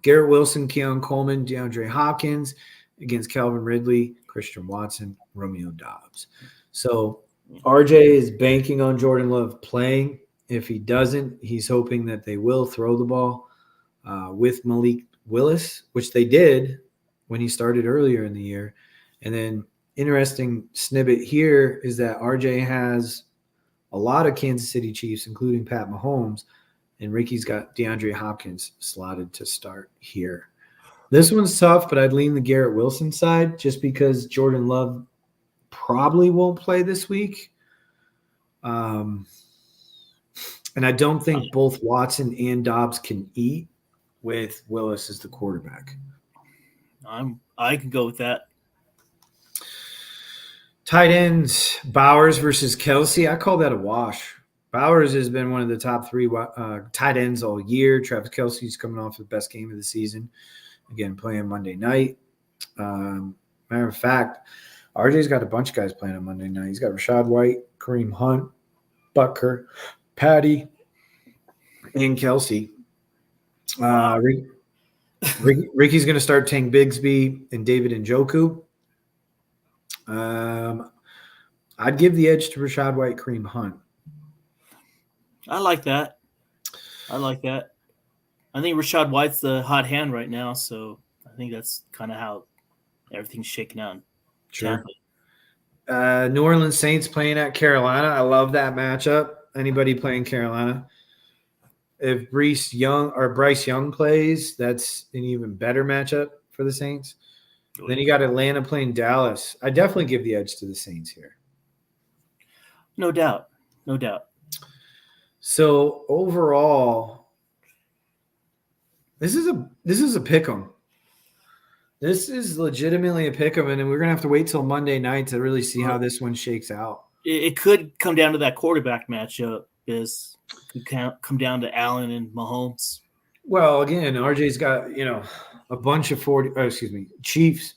Garrett Wilson, Keon Coleman, DeAndre Hopkins against Calvin Ridley, Christian Watson, Romeo Doubs. So RJ is banking on Jordan Love playing. If he doesn't, he's hoping that they will throw the ball with Malik Willis, which they did when he started earlier in the year. And then interesting snippet here is that RJ has a lot of Kansas City Chiefs, including Pat Mahomes, and Ricky's got DeAndre Hopkins slotted to start here. This one's tough, but I'd lean the Garrett Wilson side just because Jordan Love probably won't play this week. And I don't think both Watson and Dobbs can eat with Willis as the quarterback. I can go with that. Tight ends, Bowers versus Kelsey. I call that a wash. Bowers has been one of the top 3 tight ends all year. Travis Kelsey's coming off the best game of the season. Again, playing Monday night. Matter of fact, RJ's got a bunch of guys playing on Monday night. He's got Rashad White, Kareem Hunt, Butker, Patty, and Kelsey. Ricky's going to start Tank Bigsby and David Njoku. I'd give the edge to Rashad White, Kareem Hunt. I like that. I think Rashad White's the hot hand right now, so I think that's kind of how everything's shaking out. Sure. New Orleans Saints playing at Carolina. I love that matchup. Anybody playing Carolina? If Bryce Young plays, that's an even better matchup for the Saints. Then you got Atlanta playing Dallas. I definitely give the edge to the Saints here. No doubt. So overall, this is a pick 'em. This is legitimately a pick 'em, and we're gonna have to wait till Monday night to really see how this one shakes out. It could come down to that quarterback matchup. It could come down to Allen and Mahomes. Well, again, RJ's got a bunch of Chiefs,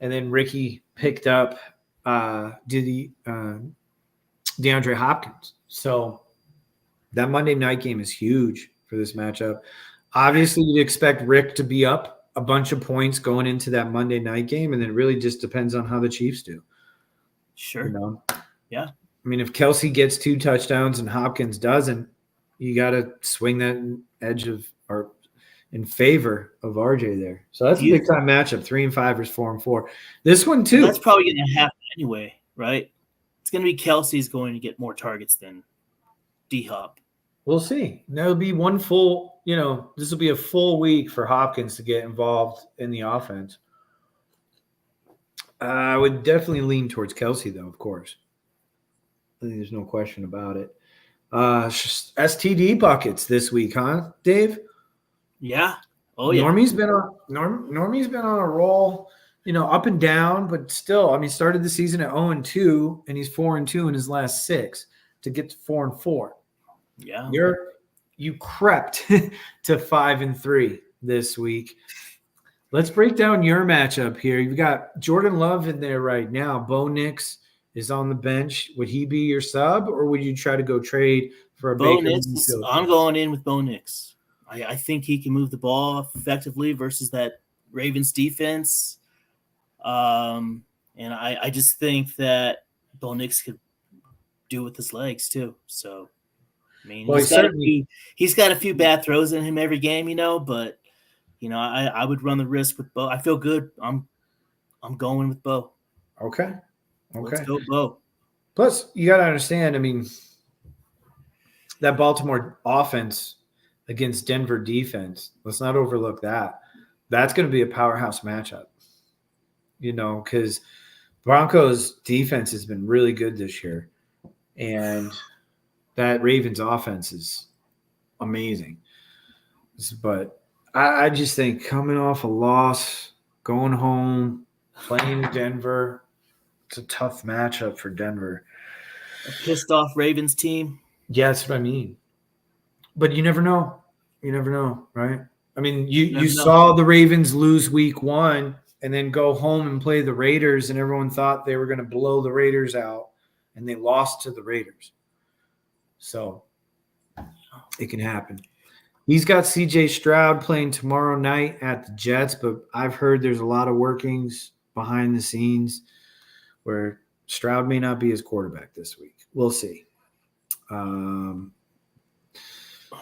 and then Ricky picked up DeAndre Hopkins. So that Monday night game is huge for this matchup. Obviously, you'd expect Rick to be up a bunch of points going into that Monday night game, and then it really just depends on how the Chiefs do. Sure. Yeah. I mean, if Kelsey gets 2 touchdowns and Hopkins doesn't, you got to swing that edge in favor of RJ there. So that's a big time matchup. 3-5 versus 4-4. This one too. That's probably going to happen anyway, right? It's going to be Kelsey's going to get more targets than D-Hop. We'll see. There'll be one full, this will be a full week for Hopkins to get involved in the offense. I would definitely lean towards Kelsey, though, of course. I think there's no question about it. STD buckets this week, huh, Dave? Yeah. Oh, yeah. Normie's been on a roll, up and down, but still, started the season at 0-2, and he's 4-2 in his last 6 to get to 4-4. Yeah. you crept to 5-3 this week. Let's break down your matchup here. You've got Jordan Love in there right now. Bo Nix is on the bench. Would he be your sub, or would you try to go trade for a Bo Baker Nix, Mayfield? I'm going in with Bo Nix. I think he can move the ball effectively versus that Ravens defense. And I just think that Bo Nix could do it with his legs too. So, I mean, Well, he's got a few bad throws in him every game, but I would run the risk with Bo. I feel good. I'm going with Bo. Okay. Let's go, Bo. Plus, you got to understand, I mean, that Baltimore offense against Denver defense, let's not overlook that. That's going to be a powerhouse matchup, because Broncos defense has been really good this year. And that Ravens offense is amazing. But I just think coming off a loss, going home, playing Denver, it's a tough matchup for Denver. A pissed off Ravens team. Yeah, that's what I mean. But you never know. You never know, right? I mean, you saw the Ravens lose week 1 and then go home and play the Raiders, and everyone thought they were going to blow the Raiders out, and they lost to the Raiders. So it can happen. He's got C.J. Stroud playing tomorrow night at the Jets, but I've heard there's a lot of workings behind the scenes where Stroud may not be his quarterback this week. We'll see.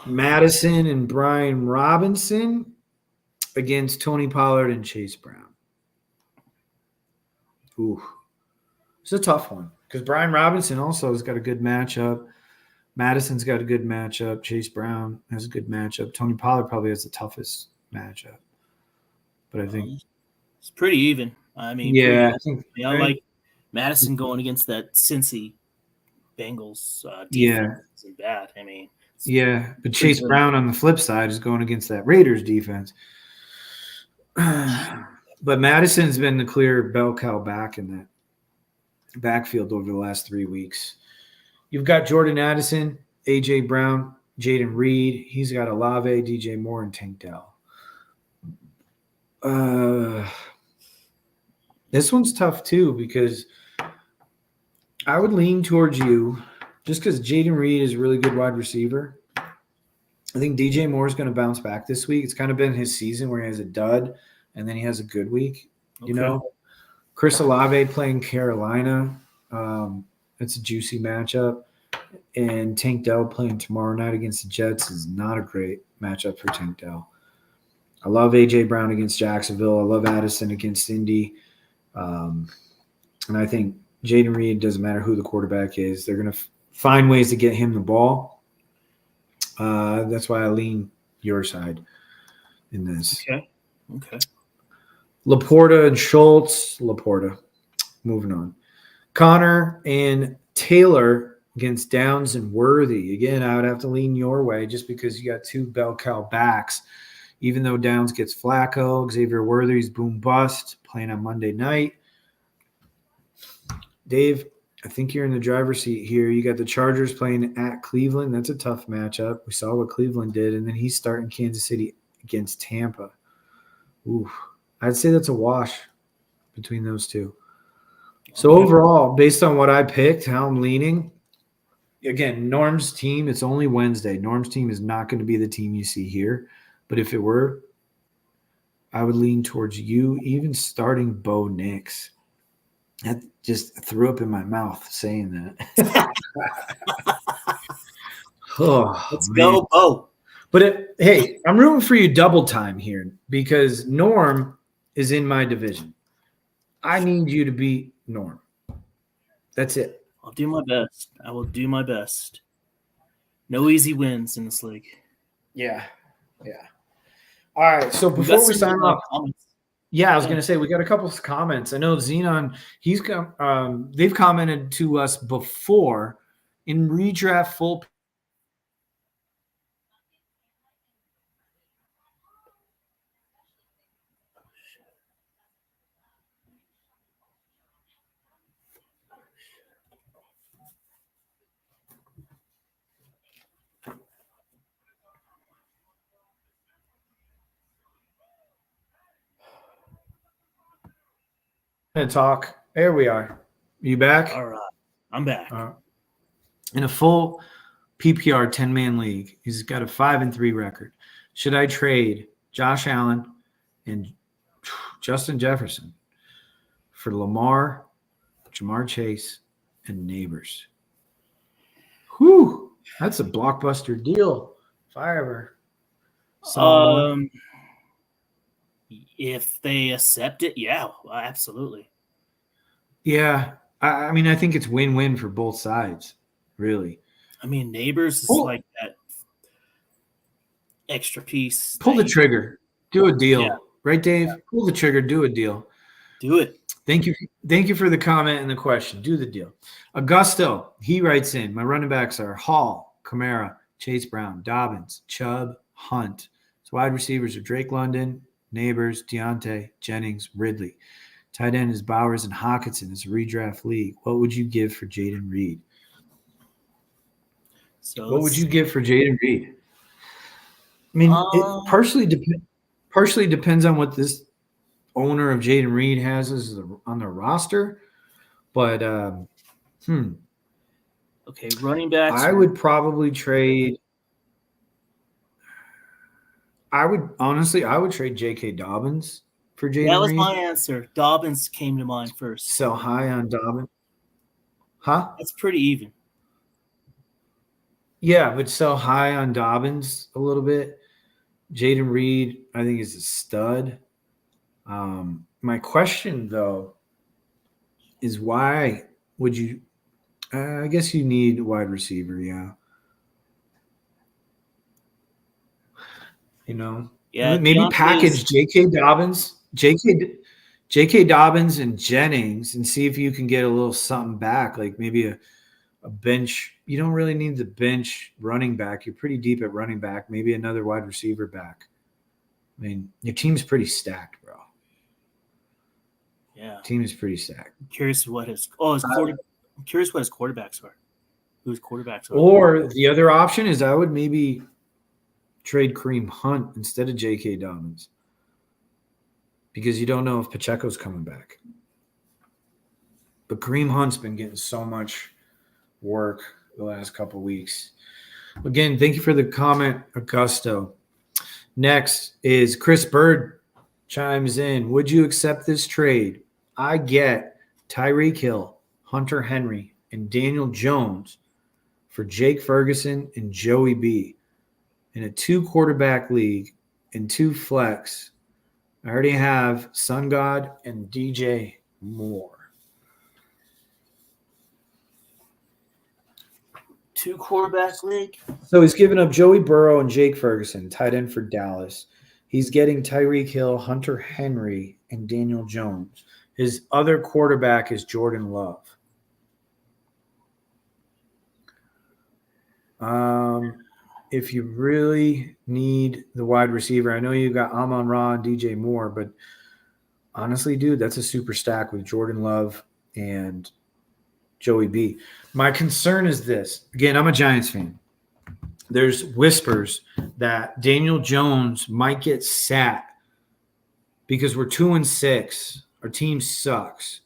Madison and Brian Robinson against Tony Pollard and Chase Brown. Ooh, it's a tough one because Brian Robinson also has got a good matchup. Madison's got a good matchup. Chase Brown has a good matchup. Tony Pollard probably has the toughest matchup. But I think it's pretty even. I mean, yeah, I like Madison going against that Cincy Bengals defense. Yeah, isn't bad. I mean, yeah, but Chase Brown on the flip side is going against that Raiders defense. But Madison's been the clear bell cow back in that backfield over the last 3 weeks. You've got Jordan Addison, A.J. Brown, Jaden Reed. He's got Olave, DJ Moore, and Tank Dell. This one's tough too because I would lean towards you just because Jaden Reed is a really good wide receiver. I think DJ Moore is going to bounce back this week. It's kind of been his season where he has a dud and then he has a good week. Okay. Chris Olave playing Carolina. It's a juicy matchup. And Tank Dell playing tomorrow night against the Jets is not a great matchup for Tank Dell. I love A.J. Brown against Jacksonville. I love Addison against Indy. And I think Jaden Reed, doesn't matter who the quarterback is, they're going to find ways to get him the ball. That's why I lean your side in this. Okay. Laporta and Schultz. Laporta. Moving on. Connor and Taylor against Downs and Worthy. Again, I would have to lean your way just because you got two bell cow backs. Even though Downs gets Flacco, Xavier Worthy's boom bust playing on Monday night. Dave, I think you're in the driver's seat here. You got the Chargers playing at Cleveland. That's a tough matchup. We saw what Cleveland did, and then he's starting Kansas City against Tampa. Ooh, I'd say that's a wash between those two. So overall, based on what I picked, how I'm leaning, again, Norm's team, it's only Wednesday. Norm's team is not going to be the team you see here. But if it were, I would lean towards you, even starting Bo Nix. That just threw up in my mouth saying that. Let's go, Bo. But hey, I'm rooting for you double time here because Norm is in my division. I need you to beat Norm. That's it. I'll do my best. I will do my best. No easy wins in this league. Yeah. All right. So before we sign off, I was going to say we got a couple of comments. I know Xenon, they've commented to us before in redraft full. going to talk. There we are. You back? All right, I'm back. In a full PPR 10-man league, he's got a 5-3 record. Should I trade Josh Allen and Justin Jefferson for Lamar, Jamar Chase, and Neighbors? Whew, that's a blockbuster deal if I ever saw one. If they accept it, yeah, absolutely. Yeah, I mean, I think it's win-win for both sides, really. I mean, Neighbors is like that extra piece. Pull the trigger. Do a deal. Yeah. Right, Dave? Yeah. Pull the trigger. Do a deal. Do it. Thank you for the comment and the question. Do the deal. Augusto, he writes in, my running backs are Hall, Kamara, Chase Brown, Dobbins, Chubb, Hunt. His wide receivers are Drake London, Neighbors, Deontay, Jennings, Ridley. Tight end is Bowers and Hockenson. It's a redraft league. What would you give for Jaden Reed? So what would you give for Jaden Reed? I mean, it partially depends on what this owner of Jaden Reed has on their roster. But, okay, running backs. I would probably trade – I would trade J.K. Dobbins for Jaden Reed. That was my answer. Dobbins came to mind first. Sell high on Dobbins. Huh? That's pretty even. Yeah, but sell high on Dobbins a little bit. Jaden Reed, I think, is a stud. My question, though, is why would you I guess you need a wide receiver, yeah. Yeah, maybe package J.K. Dobbins, J.K. Dobbins and Jennings and see if you can get a little something back, like maybe a bench. You don't really need the bench running back. You're pretty deep at running back. Maybe another wide receiver back. I mean, your team's pretty stacked, bro. Yeah. Team is pretty stacked. I'm curious what his quarterbacks are. Whose quarterbacks are. Or the other option is I would maybe trade Kareem Hunt instead of J.K. Dobbins because you don't know if Pacheco's coming back. But Kareem Hunt's been getting so much work the last couple of weeks. Again, thank you for the comment, Augusto. Next is Chris Bird chimes in. Would you accept this trade? I get Tyreek Hill, Hunter Henry, and Daniel Jones for Jake Ferguson and Joey B in a 2-quarterback league and 2 flex. I already have Sun God and DJ Moore. 2-quarterback league. So he's giving up Joey Burrow and Jake Ferguson, tight end for Dallas. He's getting Tyreek Hill, Hunter Henry, and Daniel Jones. His other quarterback is Jordan Love. If you really need the wide receiver, I know you got Amon-Ra and DJ Moore, but honestly, dude, that's a super stack with Jordan Love and Joey B. My concern is this. Again, I'm a Giants fan. There's whispers that Daniel Jones might get sat because we're 2-6. Our team sucks.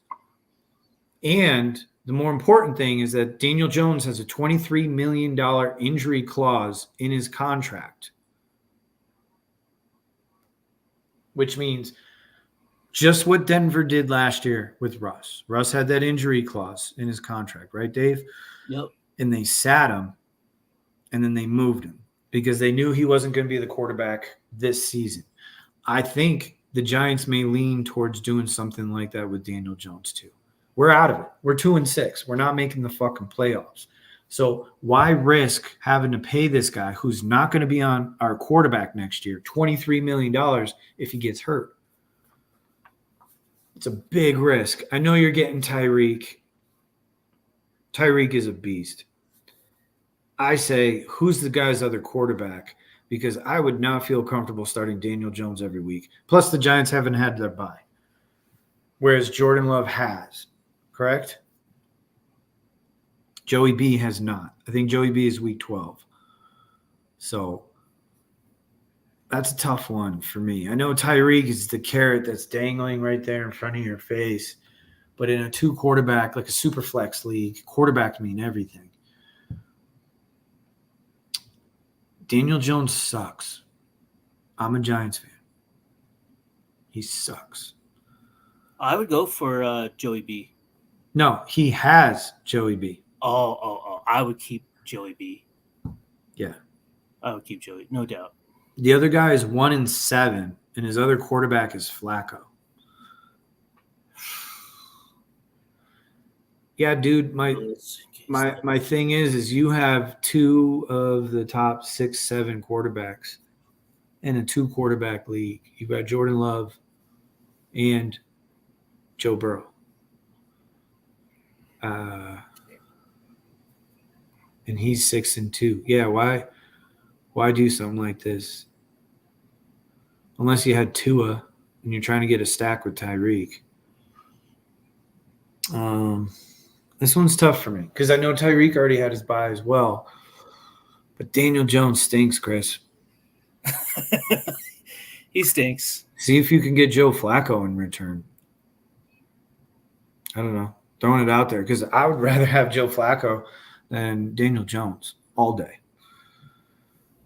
And the more important thing is that Daniel Jones has a $23 million injury clause in his contract, which means just what Denver did last year with Russ. Russ had that injury clause in his contract, right, Dave? Yep. And they sat him, and then they moved him because they knew he wasn't going to be the quarterback this season. I think the Giants may lean towards doing something like that with Daniel Jones too. We're out of it. We're 2-6. We're not making the fucking playoffs. So why risk having to pay this guy who's not going to be on our quarterback next year $23 million if he gets hurt? It's a big risk. I know you're getting Tyreek. Tyreek is a beast. I say, who's the guy's other quarterback? Because I would not feel comfortable starting Daniel Jones every week. Plus, the Giants haven't had their bye, whereas Jordan Love has. Correct? Joey B has not. I think Joey B is week 12. So that's a tough one for me. I know Tyreek is the carrot that's dangling right there in front of your face. But in a 2 quarterback, like a super flex league, quarterback mean everything. Daniel Jones sucks. I'm a Giants fan. He sucks. I would go for Joey B. No, he has Joey B. Oh. I would keep Joey B. Yeah. I would keep Joey, no doubt. The other guy is 1-7, and his other quarterback is Flacco. Yeah, dude, my thing is you have 2 of the top 6, 7 quarterbacks in a 2 quarterback league. You've got Jordan Love and Joe Burrow. And he's 6-2. Yeah, why do something like this? Unless you had Tua and you're trying to get a stack with Tyreek. This one's tough for me because I know Tyreek already had his bye as well. But Daniel Jones stinks, Chris. He stinks. See if you can get Joe Flacco in return. I don't know. Throwing it out there because I would rather have Joe Flacco than Daniel Jones all day.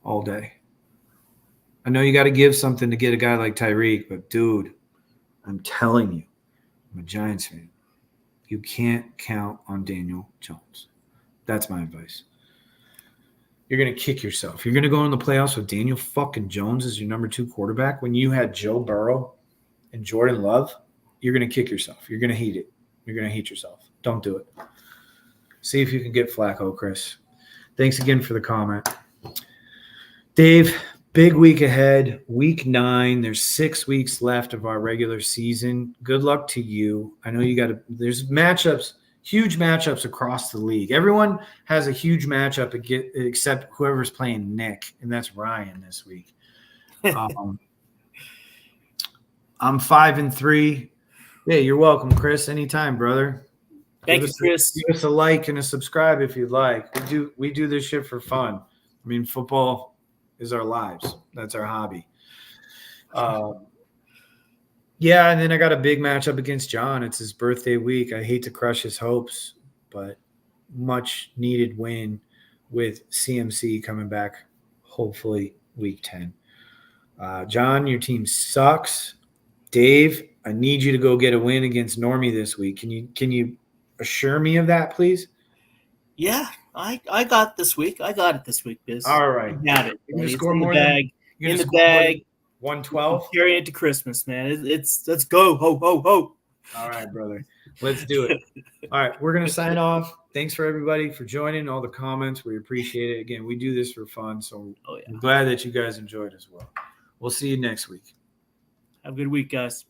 All day. I know you got to give something to get a guy like Tyreek, but dude, I'm telling you, I'm a Giants fan. You can't count on Daniel Jones. That's my advice. You're going to kick yourself. You're going to go in the playoffs with Daniel fucking Jones as your number 2 quarterback when you had Joe Burrow and Jordan Love. You're going to kick yourself. You're going to hate it. You're going to hate yourself. Don't do it. See if you can get Flacco, Chris. Thanks again for the comment. Dave, big week ahead, week 9. There's 6 weeks left of our regular season. Good luck to you. I know you got to – there's matchups, huge matchups across the league. Everyone has a huge matchup except whoever's playing Nick, and that's Ryan this week. I'm 5-3. Hey, you're welcome, Chris. Anytime, brother. Thank you, Chris. Give us a like and a subscribe if you'd like. We do this shit for fun. I mean, football is our lives. That's our hobby. Yeah, and then I got a big matchup against John. It's his birthday week. I hate to crush his hopes, but much needed win with CMC coming back, hopefully week 10. John, your team sucks. Dave, I need you to go get a win against Normie this week. Can you assure me of that, please? Yeah, I got this week. I got it this week, Biz. All right. I got it. You're gonna It's score in the more bag. You're In gonna the score more than bag. 112. Carrying it to Christmas, man. It's let's go. Ho ho ho. All right, brother. Let's do it. All right, we're gonna sign off. Thanks for everybody for joining, all the comments. We appreciate it. Again, we do this for fun, so I'm glad that you guys enjoyed as well. We'll see you next week. Have a good week, guys.